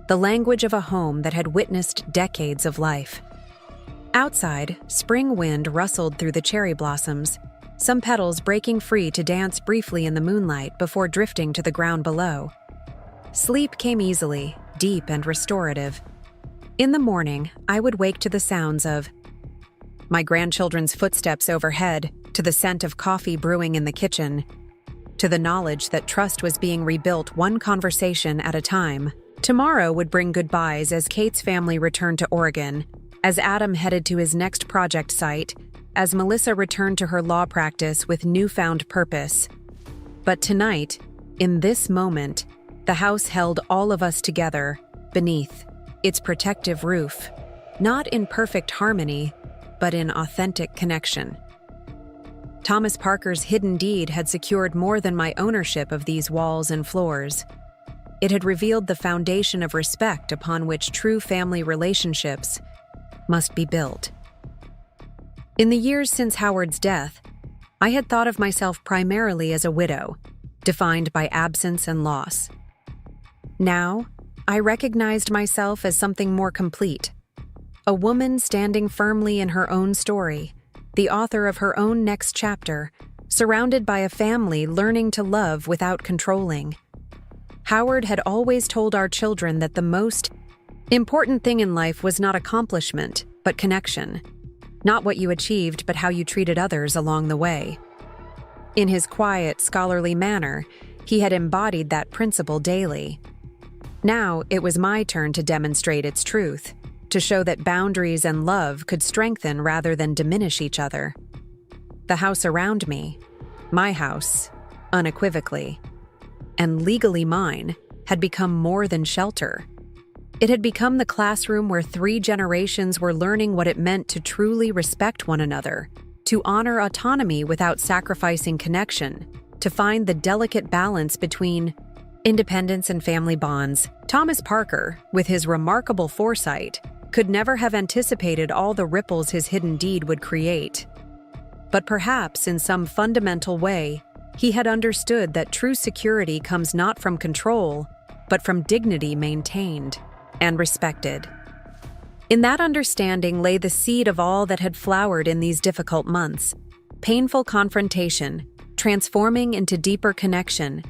the language of a home that had witnessed decades of life. Outside, spring wind rustled through the cherry blossoms, some petals breaking free to dance briefly in the moonlight before drifting to the ground below. Sleep came easily, deep and restorative. In the morning, I would wake to the sounds of my grandchildren's footsteps overhead, to the scent of coffee brewing in the kitchen, to the knowledge that trust was being rebuilt one conversation at a time. Tomorrow would bring goodbyes as Kate's family returned to Oregon, as Adam headed to his next project site, as Melissa returned to her law practice with newfound purpose. But tonight, in this moment, the house held all of us together, beneath its protective roof, not in perfect harmony, but in authentic connection. Thomas Parker's hidden deed had secured more than my ownership of these walls and floors. It had revealed the foundation of respect upon which true family relationships must be built. In the years since Howard's death, I had thought of myself primarily as a widow, defined by absence and loss. Now, I recognized myself as something more complete, a woman standing firmly in her own story, the author of her own next chapter, surrounded by a family learning to love without controlling. Howard had always told our children that the most important thing in life was not accomplishment, but connection. Not what you achieved, but how you treated others along the way. In his quiet, scholarly manner, he had embodied that principle daily. Now it was my turn to demonstrate its truth, to show that boundaries and love could strengthen rather than diminish each other. The house around me, my house, unequivocally, and legally mine, had become more than shelter. It had become the classroom where 3 generations were learning what it meant to truly respect one another, to honor autonomy without sacrificing connection, to find the delicate balance between independence and family bonds. Thomas Parker, with his remarkable foresight, could never have anticipated all the ripples his hidden deed would create. But perhaps in some fundamental way, he had understood that true security comes not from control, but from dignity maintained and respected. In that understanding lay the seed of all that had flowered in these difficult months: painful confrontation, transforming into deeper connection,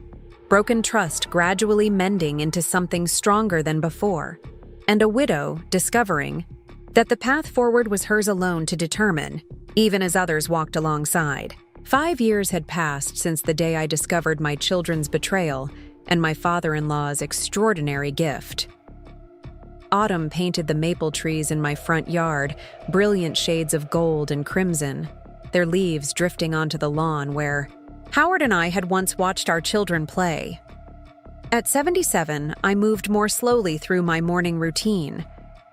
broken trust gradually mending into something stronger than before, and a widow discovering that the path forward was hers alone to determine, even as others walked alongside. 5 years had passed since the day I discovered my children's betrayal and my father-in-law's extraordinary gift. Autumn painted the maple trees in my front yard, brilliant shades of gold and crimson, their leaves drifting onto the lawn where Howard and I had once watched our children play. At 77, I moved more slowly through my morning routine,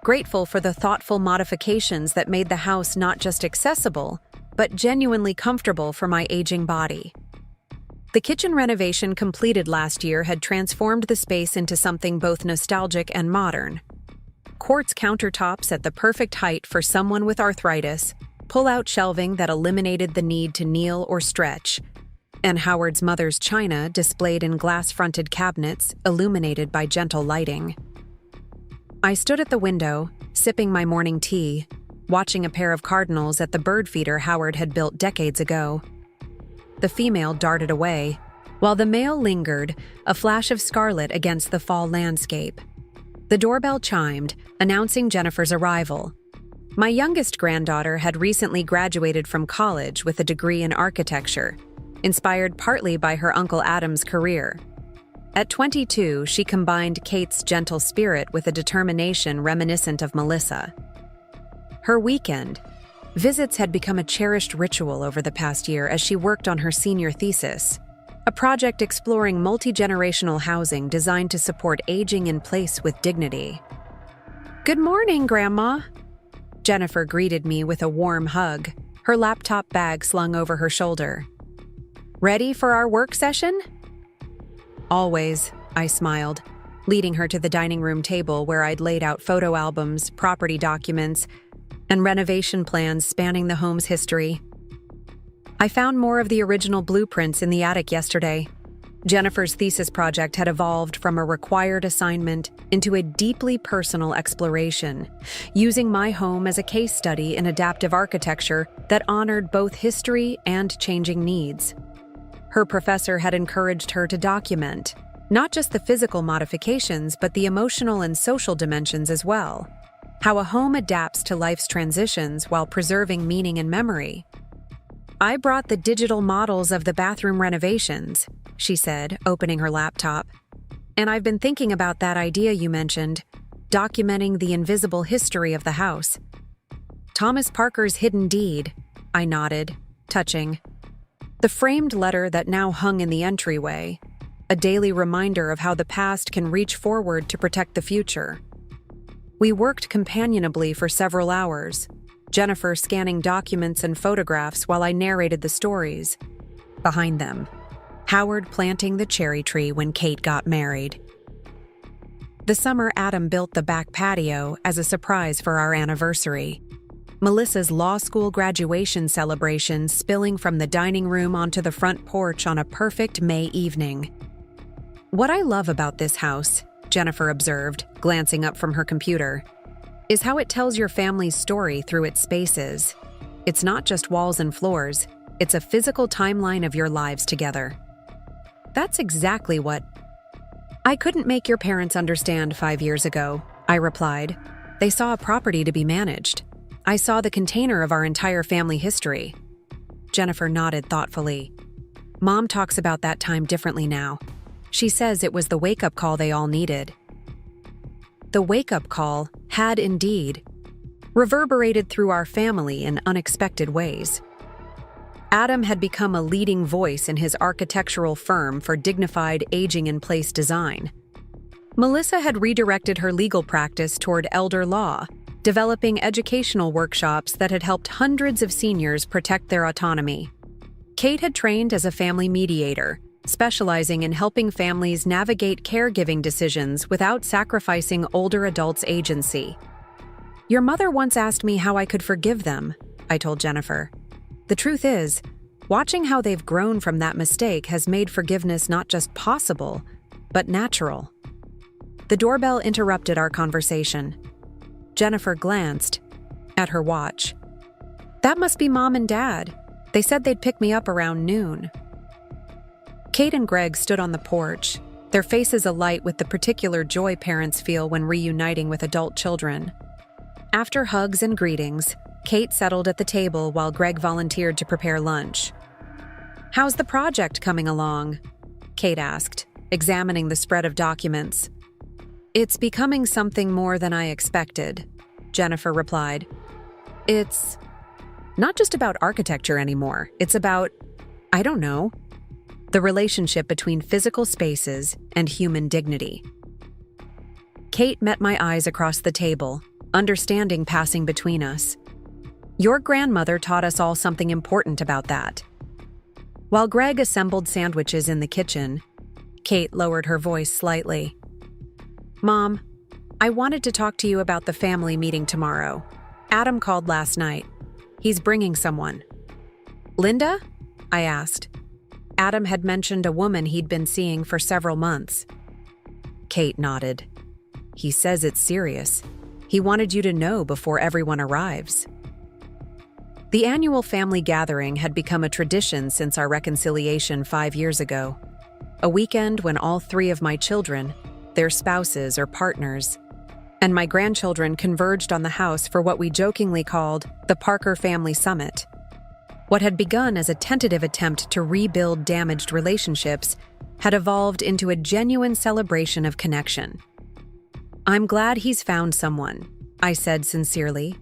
grateful for the thoughtful modifications that made the house not just accessible, but genuinely comfortable for my aging body. The kitchen renovation completed last year had transformed the space into something both nostalgic and modern. Quartz countertops at the perfect height for someone with arthritis, pull-out shelving that eliminated the need to kneel or stretch, and Howard's mother's china displayed in glass-fronted cabinets illuminated by gentle lighting. I stood at the window, sipping my morning tea, watching a pair of cardinals at the bird feeder Howard had built decades ago. The female darted away, while the male lingered, a flash of scarlet against the fall landscape. The doorbell chimed, announcing Jennifer's arrival. My youngest granddaughter had recently graduated from college with a degree in architecture, inspired partly by her Uncle Adam's career. At 22, she combined Kate's gentle spirit with a determination reminiscent of Melissa. Her weekend visits had become a cherished ritual over the past year as she worked on her senior thesis, a project exploring multi-generational housing designed to support aging in place with dignity. "Good morning, Grandma." Jennifer greeted me with a warm hug, her laptop bag slung over her shoulder. "Ready for our work session?" "Always," I smiled, leading her to the dining room table where I'd laid out photo albums, property documents, and renovation plans spanning the home's history. "I found more of the original blueprints in the attic yesterday. Jennifer's thesis project had evolved from a required assignment into a deeply personal exploration, using my home as a case study in adaptive architecture that honored both history and changing needs. Her professor had encouraged her to document not just the physical modifications, but the emotional and social dimensions as well. How a home adapts to life's transitions while preserving meaning and memory. "I brought the digital models of the bathroom renovations," she said, opening her laptop. "And I've been thinking about that idea you mentioned, documenting the invisible history of the house." "Thomas Parker's hidden deed," I nodded, touching. The framed letter that now hung in the entryway, a daily reminder of how the past can reach forward to protect the future. We worked companionably for several hours, Jennifer scanning documents and photographs while I narrated the stories. Behind them, Howard planting the cherry tree when Kate got married. The summer Adam built the back patio as a surprise for our anniversary. Melissa's law school graduation celebration spilling from the dining room onto the front porch on a perfect May evening. "What I love about this house," Jennifer observed, glancing up from her computer, "is how it tells your family's story through its spaces. It's not just walls and floors, it's a physical timeline of your lives together." "That's exactly what I couldn't make your parents understand 5 years ago," I replied. "They saw a property to be managed. I saw the container of our entire family history." Jennifer nodded thoughtfully. "Mom talks about that time differently now. She says it was the wake-up call they all needed." The wake-up call had indeed reverberated through our family in unexpected ways. Adam had become a leading voice in his architectural firm for dignified aging-in-place design. Melissa had redirected her legal practice toward elder law, developing educational workshops that had helped hundreds of seniors protect their autonomy. Kate had trained as a family mediator, specializing in helping families navigate caregiving decisions without sacrificing older adults' agency. "Your mother once asked me how I could forgive them," I told Jennifer. "The truth is, watching how they've grown from that mistake has made forgiveness not just possible, but natural." The doorbell interrupted our conversation. Jennifer glanced at her watch. "That must be Mom and Dad. They said they'd pick me up around noon." Kate and Greg stood on the porch, their faces alight with the particular joy parents feel when reuniting with adult children. After hugs and greetings, Kate settled at the table while Greg volunteered to prepare lunch. "How's the project coming along?" Kate asked, examining the spread of documents. "It's becoming something more than I expected," Jennifer replied. "It's not just about architecture anymore. It's about, I don't know, the relationship between physical spaces and human dignity." Kate met my eyes across the table, understanding passing between us. "Your grandmother taught us all something important about that." While Greg assembled sandwiches in the kitchen, Kate lowered her voice slightly. "Mom, I wanted to talk to you about the family meeting tomorrow. Adam called last night. He's bringing someone." "Linda?" I asked. Adam had mentioned a woman he'd been seeing for several months. Kate nodded. "He says it's serious. He wanted you to know before everyone arrives." The annual family gathering had become a tradition since our reconciliation 5 years ago. A weekend when all 3 of my children, their spouses or partners, and my grandchildren converged on the house for what we jokingly called the Parker Family Summit. What had begun as a tentative attempt to rebuild damaged relationships had evolved into a genuine celebration of connection. "I'm glad he's found someone," I said sincerely.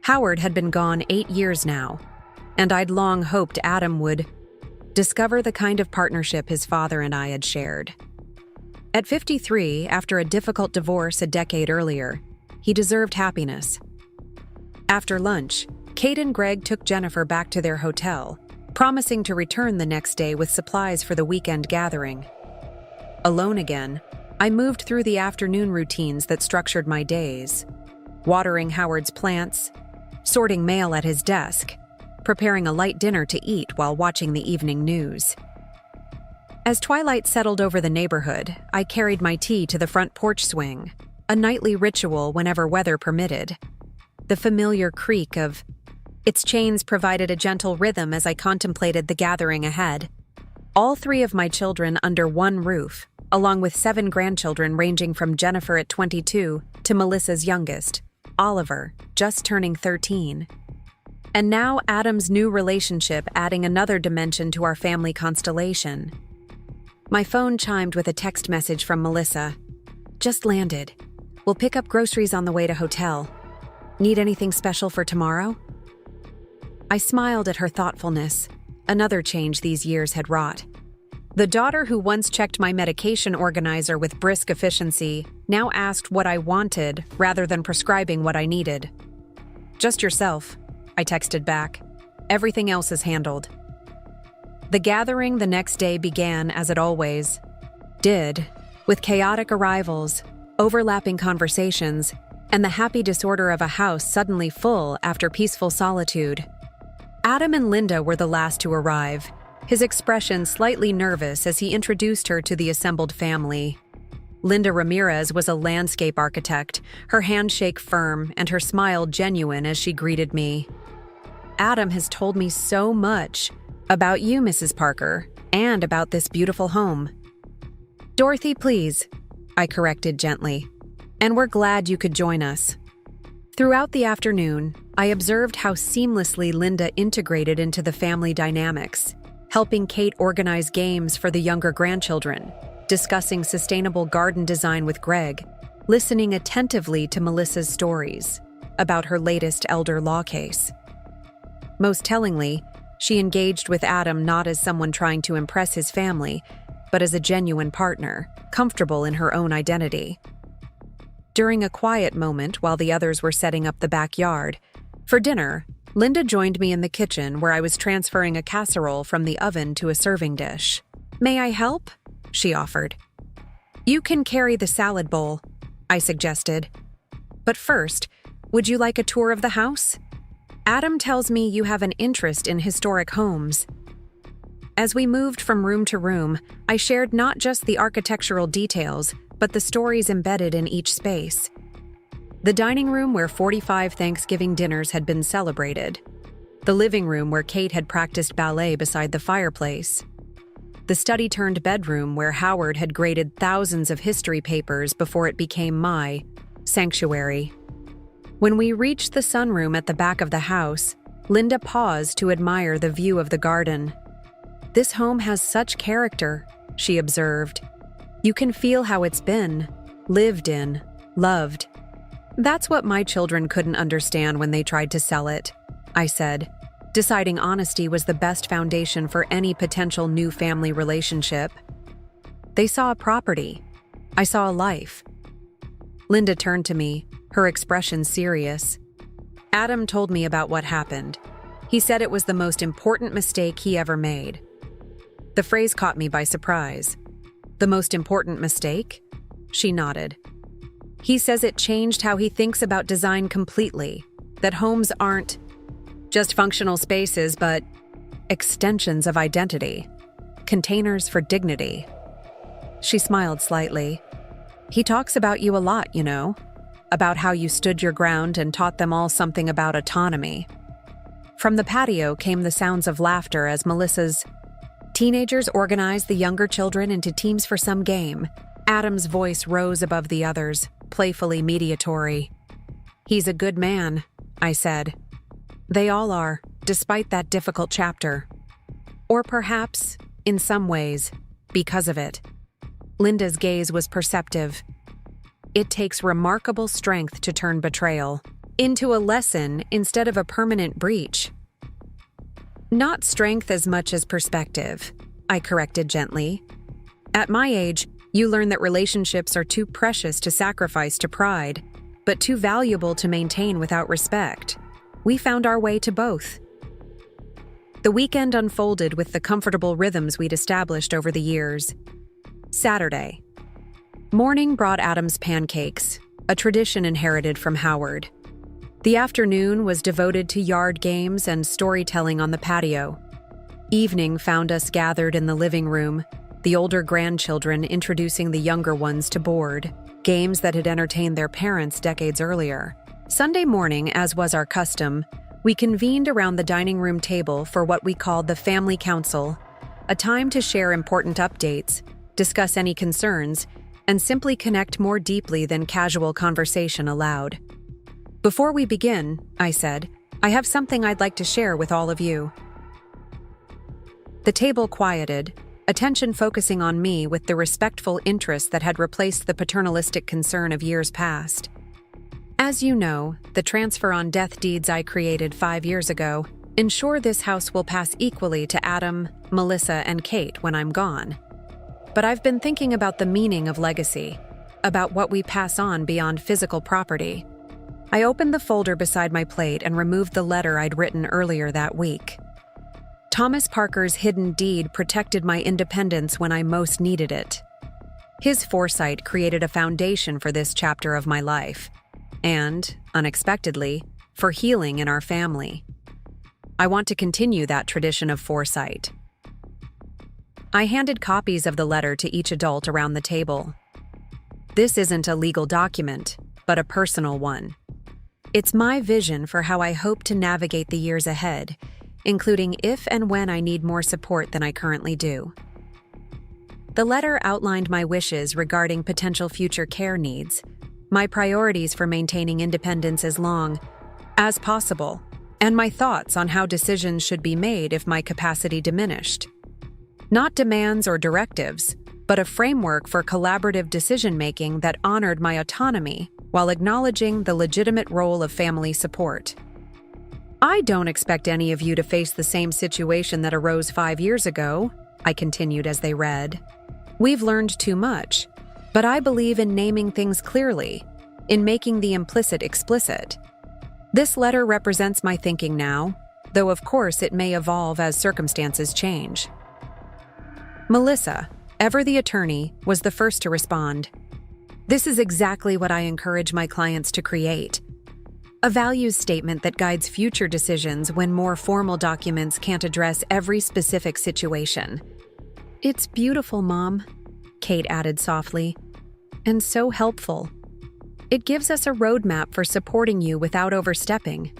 Howard had been gone 8 years now, and I'd long hoped Adam would discover the kind of partnership his father and I had shared. At 53, after a difficult divorce a decade earlier, he deserved happiness. After lunch, Kate and Greg took Jennifer back to their hotel, promising to return the next day with supplies for the weekend gathering. Alone again, I moved through the afternoon routines that structured my days, watering Howard's plants, sorting mail at his desk, preparing a light dinner to eat while watching the evening news. As twilight settled over the neighborhood, I carried my tea to the front porch swing, a nightly ritual whenever weather permitted. The familiar creak of its chains provided a gentle rhythm as I contemplated the gathering ahead. All three of my children under one roof, along with 7 grandchildren ranging from Jennifer at 22 to Melissa's youngest, Oliver, just turning 13. And now Adam's new relationship adding another dimension to our family constellation. My phone chimed with a text message from Melissa. Just landed. We'll pick up groceries on the way to hotel. Need anything special for tomorrow? I smiled at her thoughtfulness. Another change these years had wrought. The daughter who once checked my medication organizer with brisk efficiency now asked what I wanted rather than prescribing what I needed. Just yourself, I texted back. Everything else is handled. The gathering the next day began as it always did, with chaotic arrivals, overlapping conversations, and the happy disorder of a house suddenly full after peaceful solitude. Adam and Linda were the last to arrive, his expression slightly nervous as he introduced her to the assembled family. Linda Ramirez was a landscape architect, her handshake firm and her smile genuine as she greeted me. Adam has told me so much about you, Mrs. Parker, and about this beautiful home. Dorothy, please, I corrected gently. And we're glad you could join us. Throughout the afternoon, I observed how seamlessly Linda integrated into the family dynamics, helping Kate organize games for the younger grandchildren, discussing sustainable garden design with Greg, listening attentively to Melissa's stories about her latest elder law case. Most tellingly, she engaged with Adam not as someone trying to impress his family, but as a genuine partner, comfortable in her own identity. During a quiet moment while the others were setting up the backyard, for dinner, Linda joined me in the kitchen where I was transferring a casserole from the oven to a serving dish. May I help? She offered. You can carry the salad bowl, I suggested. But first, would you like a tour of the house? Adam tells me you have an interest in historic homes. As we moved from room to room, I shared not just the architectural details, but the stories embedded in each space. The dining room where 45 Thanksgiving dinners had been celebrated. The living room where Kate had practiced ballet beside the fireplace. The study-turned-bedroom where Howard had graded thousands of history papers before it became my sanctuary. When we reached the sunroom at the back of the house, Linda paused to admire the view of the garden. This home has such character, she observed. You can feel how it's been, lived in, loved. That's what my children couldn't understand when they tried to sell it, I said, deciding honesty was the best foundation for any potential new family relationship. They saw a property. I saw a life. Linda turned to me, her expression serious. Adam told me about what happened. He said it was the most important mistake he ever made. The phrase caught me by surprise. The most important mistake? She nodded. He says it changed how he thinks about design completely, that homes aren't just functional spaces, but extensions of identity, containers for dignity. She smiled slightly. He talks about you a lot, you know, about how you stood your ground and taught them all something about autonomy. From the patio came the sounds of laughter as Melissa's teenagers organized the younger children into teams for some game. Adam's voice rose above the others, playfully mediatory. He's a good man, I said. They all are, despite that difficult chapter. Or perhaps, in some ways, because of it. Linda's gaze was perceptive. It takes remarkable strength to turn betrayal into a lesson instead of a permanent breach. Not strength as much as perspective, I corrected gently. At my age, you learn that relationships are too precious to sacrifice to pride, but too valuable to maintain without respect. We found our way to both. The weekend unfolded with the comfortable rhythms we'd established over the years. Saturday. Morning brought Adam's pancakes, a tradition inherited from Howard. The afternoon was devoted to yard games and storytelling on the patio. Evening found us gathered in the living room, the older grandchildren introducing the younger ones to board, games that had entertained their parents decades earlier. Sunday morning, as was our custom, we convened around the dining room table for what we called the Family Council, a time to share important updates, discuss any concerns, and simply connect more deeply than casual conversation allowed. "Before we begin," I said, "I have something I'd like to share with all of you." The table quieted, attention focusing on me with the respectful interest that had replaced the paternalistic concern of years past. As you know, the transfer on death deeds I created 5 years ago ensure this house will pass equally to Adam, Melissa, and Kate when I'm gone. But I've been thinking about the meaning of legacy, about what we pass on beyond physical property. I opened the folder beside my plate and removed the letter I'd written earlier that week. Thomas Parker's hidden deed protected my independence when I most needed it. His foresight created a foundation for this chapter of my life, and, unexpectedly, for healing in our family. I want to continue that tradition of foresight. I handed copies of the letter to each adult around the table. This isn't a legal document, but a personal one. It's my vision for how I hope to navigate the years ahead, including if and when I need more support than I currently do. The letter outlined my wishes regarding potential future care needs, my priorities for maintaining independence as long as possible, and my thoughts on how decisions should be made if my capacity diminished. Not demands or directives, but a framework for collaborative decision-making that honored my autonomy while acknowledging the legitimate role of family support. I don't expect any of you to face the same situation that arose 5 years ago, I continued as they read. We've learned too much, but I believe in naming things clearly, in making the implicit explicit. This letter represents my thinking now, though of course it may evolve as circumstances change. Melissa, ever the attorney, was the first to respond. This is exactly what I encourage my clients to create. A values statement that guides future decisions when more formal documents can't address every specific situation. It's beautiful, Mom, Kate added softly, and so helpful. It gives us a roadmap for supporting you without overstepping.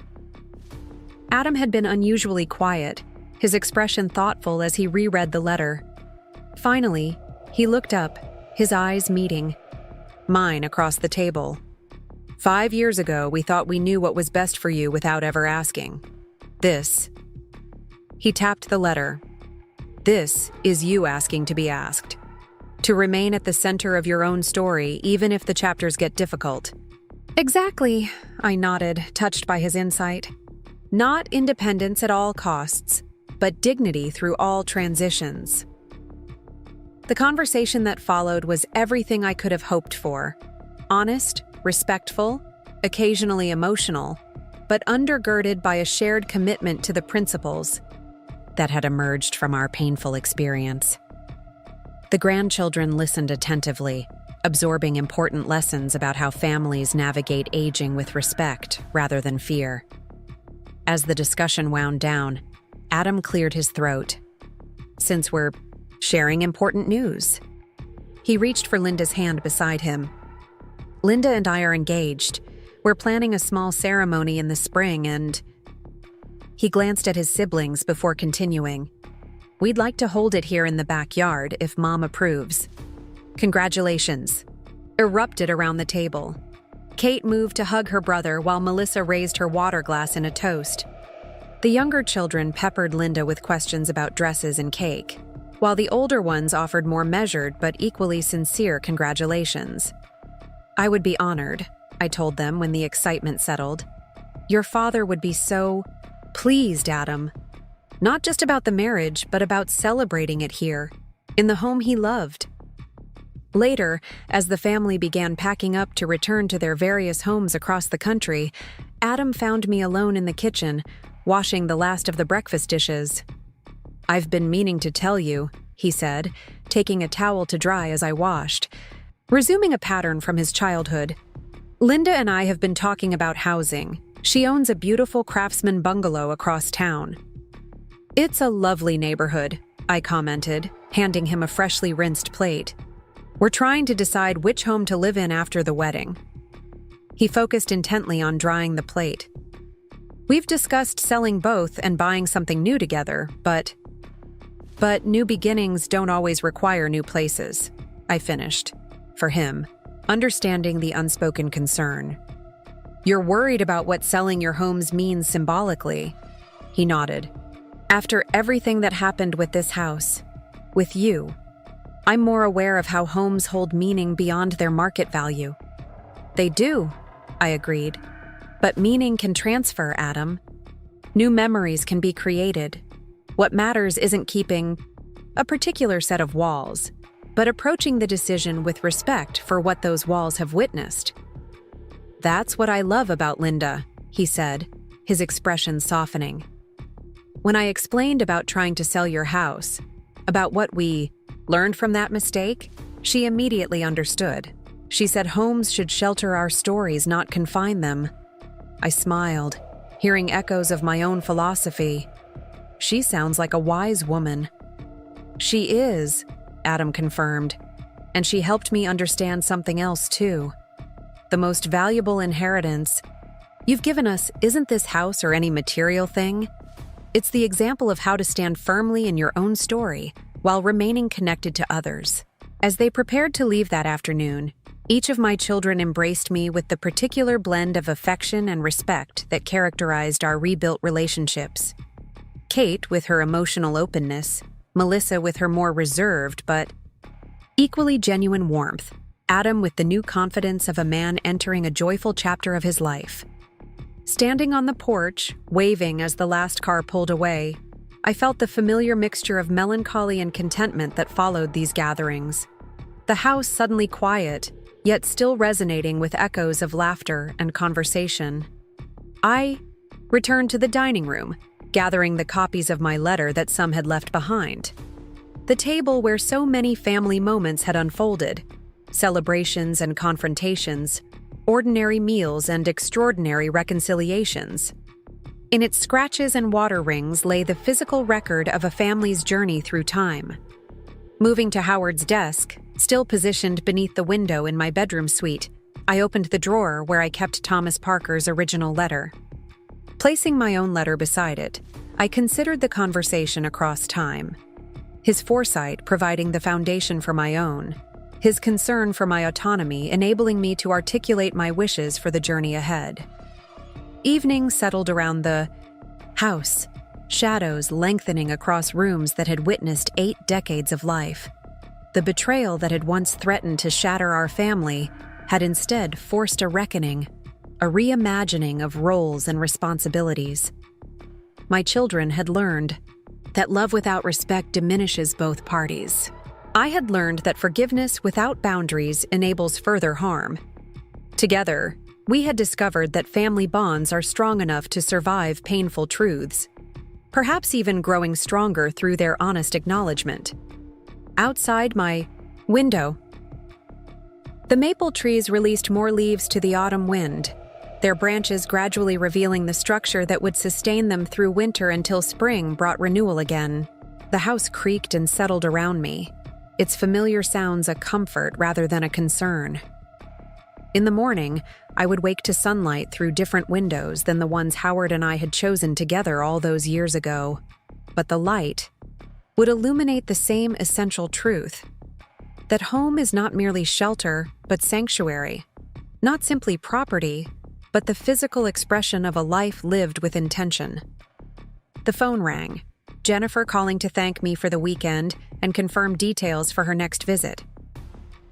Adam had been unusually quiet, his expression thoughtful as he reread the letter. Finally, he looked up, his eyes meeting mine across the table. 5 years ago, we thought we knew what was best for you without ever asking. This. He tapped the letter. This is you asking to be asked. To remain at the center of your own story, even if the chapters get difficult. Exactly, I nodded, touched by his insight. Not independence at all costs, but dignity through all transitions. The conversation that followed was everything I could have hoped for. Honest, respectful, occasionally emotional, but undergirded by a shared commitment to the principles that had emerged from our painful experience. The grandchildren listened attentively, absorbing important lessons about how families navigate aging with respect rather than fear. As the discussion wound down, Adam cleared his throat. Since we're sharing important news. He reached for Linda's hand beside him. Linda and I are engaged. We're planning a small ceremony in the spring and... He glanced at his siblings before continuing. We'd like to hold it here in the backyard if Mom approves. Congratulations. Erupted around the table. Kate moved to hug her brother while Melissa raised her water glass in a toast. The younger children peppered Linda with questions about dresses and cake, while the older ones offered more measured but equally sincere congratulations. I would be honored, I told them when the excitement settled. Your father would be so pleased, Adam. Not just about the marriage, but about celebrating it here, in the home he loved. Later, as the family began packing up to return to their various homes across the country, Adam found me alone in the kitchen, washing the last of the breakfast dishes. I've been meaning to tell you, he said, taking a towel to dry as I washed. Resuming a pattern from his childhood, Linda and I have been talking about housing. She owns a beautiful craftsman bungalow across town. It's a lovely neighborhood, I commented, handing him a freshly rinsed plate. "We're trying to decide which home to live in after the wedding." He focused intently on drying the plate. "We've discussed selling both and buying something new together, but new beginnings don't always require new places," I finished, for him, understanding the unspoken concern. "You're worried about what selling your homes means symbolically." He nodded. "After everything that happened with this house, with you, I'm more aware of how homes hold meaning beyond their market value." "They do," I agreed. "But meaning can transfer, Adam. New memories can be created. What matters isn't keeping a particular set of walls, but approaching the decision with respect for what those walls have witnessed." "That's what I love about Linda," he said, his expression softening. When I explained about trying to sell your house, about what we learned from that mistake, she immediately understood. She said homes should shelter our stories, not confine them. I smiled, hearing echoes of my own philosophy. She sounds like a wise woman. "She is," Adam confirmed, "and she helped me understand something else too. The most valuable inheritance you've given us isn't this house or any material thing. It's the example of how to stand firmly in your own story while remaining connected to others." As they prepared to leave that afternoon, each of my children embraced me with the particular blend of affection and respect that characterized our rebuilt relationships. Kate with her emotional openness, Melissa with her more reserved but equally genuine warmth, Adam with the new confidence of a man entering a joyful chapter of his life. Standing on the porch, waving as the last car pulled away, I felt the familiar mixture of melancholy and contentment that followed these gatherings. The house suddenly quiet, yet still resonating with echoes of laughter and conversation. I returned to the dining room, gathering the copies of my letter that some had left behind. The table where so many family moments had unfolded, celebrations and confrontations, ordinary meals and extraordinary reconciliations. In its scratches and water rings lay the physical record of a family's journey through time. Moving to Howard's desk, still positioned beneath the window in my bedroom suite, I opened the drawer where I kept Thomas Parker's original letter. Placing my own letter beside it, I considered the conversation across time. His foresight providing the foundation for my own, his concern for my autonomy enabling me to articulate my wishes for the journey ahead. Evening settled around the house, shadows lengthening across rooms that had witnessed 8 decades of life. The betrayal that had once threatened to shatter our family had instead forced a reckoning, a reimagining of roles and responsibilities. My children had learned that love without respect diminishes both parties. I had learned that forgiveness without boundaries enables further harm. Together, we had discovered that family bonds are strong enough to survive painful truths, perhaps even growing stronger through their honest acknowledgement. Outside my window, the maple trees released more leaves to the autumn wind, their branches gradually revealing the structure that would sustain them through winter until spring brought renewal again. The house creaked and settled around me, its familiar sounds a comfort rather than a concern. In the morning, I would wake to sunlight through different windows than the ones Howard and I had chosen together all those years ago. But the light would illuminate the same essential truth: that home is not merely shelter, but sanctuary. Not simply property, but the physical expression of a life lived with intention. The phone rang, Jennifer calling to thank me for the weekend and confirm details for her next visit.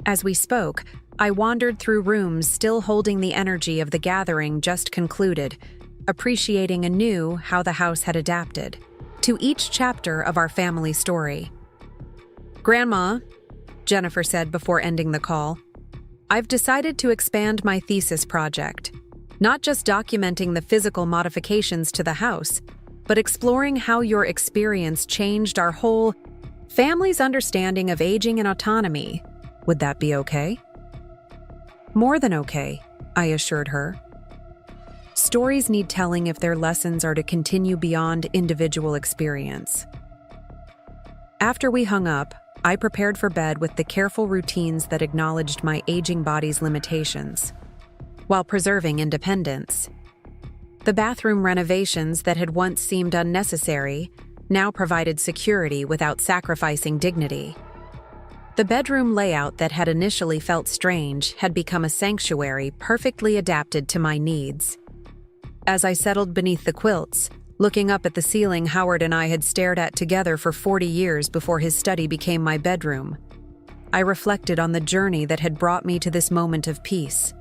As we spoke, I wandered through rooms still holding the energy of the gathering just concluded, appreciating anew how the house had adapted to each chapter of our family story. "Grandma," Jennifer said before ending the call, "I've decided to expand my thesis project, not just documenting the physical modifications to the house, but exploring how your experience changed our whole family's understanding of aging and autonomy. Would that be okay?" "More than okay," I assured her. Stories need telling if their lessons are to continue beyond individual experience. After we hung up, I prepared for bed with the careful routines that acknowledged my aging body's limitations, while preserving independence. The bathroom renovations that had once seemed unnecessary now provided security without sacrificing dignity. The bedroom layout that had initially felt strange had become a sanctuary perfectly adapted to my needs. As I settled beneath the quilts, looking up at the ceiling Howard and I had stared at together for 40 years before his study became my bedroom, I reflected on the journey that had brought me to this moment of peace.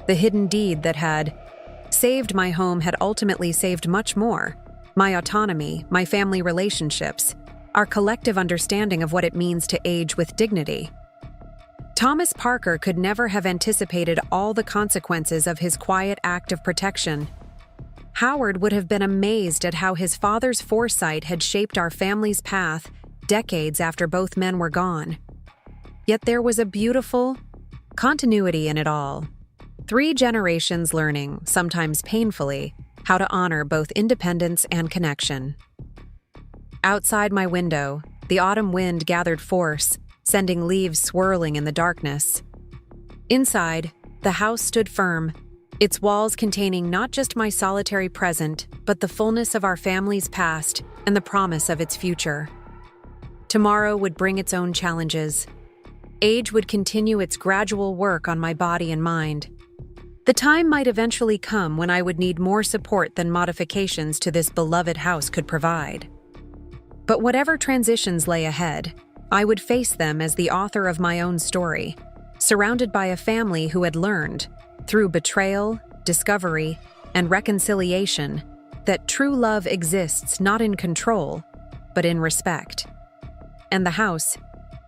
The hidden deed that had saved my home had ultimately saved much more: my autonomy, my family relationships, our collective understanding of what it means to age with dignity. Thomas Parker could never have anticipated all the consequences of his quiet act of protection. Howard would have been amazed at how his father's foresight had shaped our family's path decades after both men were gone. Yet there was a beautiful continuity in it all. 3 generations learning, sometimes painfully, how to honor both independence and connection. Outside my window, the autumn wind gathered force, sending leaves swirling in the darkness. Inside, the house stood firm, its walls containing not just my solitary present, but the fullness of our family's past and the promise of its future. Tomorrow would bring its own challenges. Age would continue its gradual work on my body and mind. The time might eventually come when I would need more support than modifications to this beloved house could provide. But whatever transitions lay ahead, I would face them as the author of my own story, surrounded by a family who had learned, through betrayal, discovery, and reconciliation, that true love exists not in control, but in respect. And the house,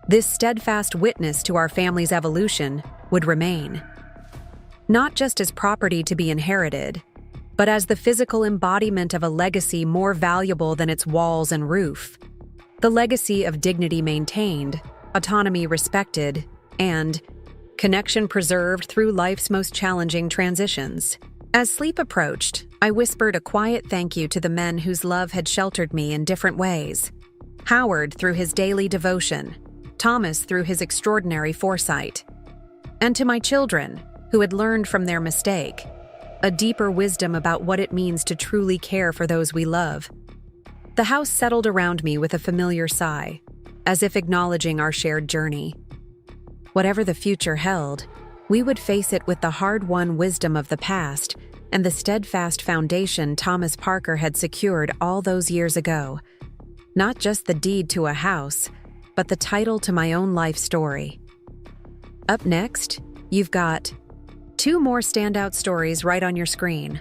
this steadfast witness to our family's evolution, would remain. Not just as property to be inherited, but as the physical embodiment of a legacy more valuable than its walls and roof. The legacy of dignity maintained, autonomy respected, and connection preserved through life's most challenging transitions. As sleep approached, I whispered a quiet thank you to the men whose love had sheltered me in different ways. Howard through his daily devotion, Thomas through his extraordinary foresight, and to my children, who had learned from their mistake, a deeper wisdom about what it means to truly care for those we love. The house settled around me with a familiar sigh, as if acknowledging our shared journey. Whatever the future held, we would face it with the hard-won wisdom of the past and the steadfast foundation Thomas Parker had secured all those years ago. Not just the deed to a house, but the title to my own life story. Up next, you've got 2 more standout stories right on your screen.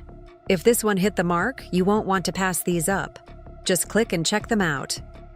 If this one hit the mark, you won't want to pass these up. Just click and check them out.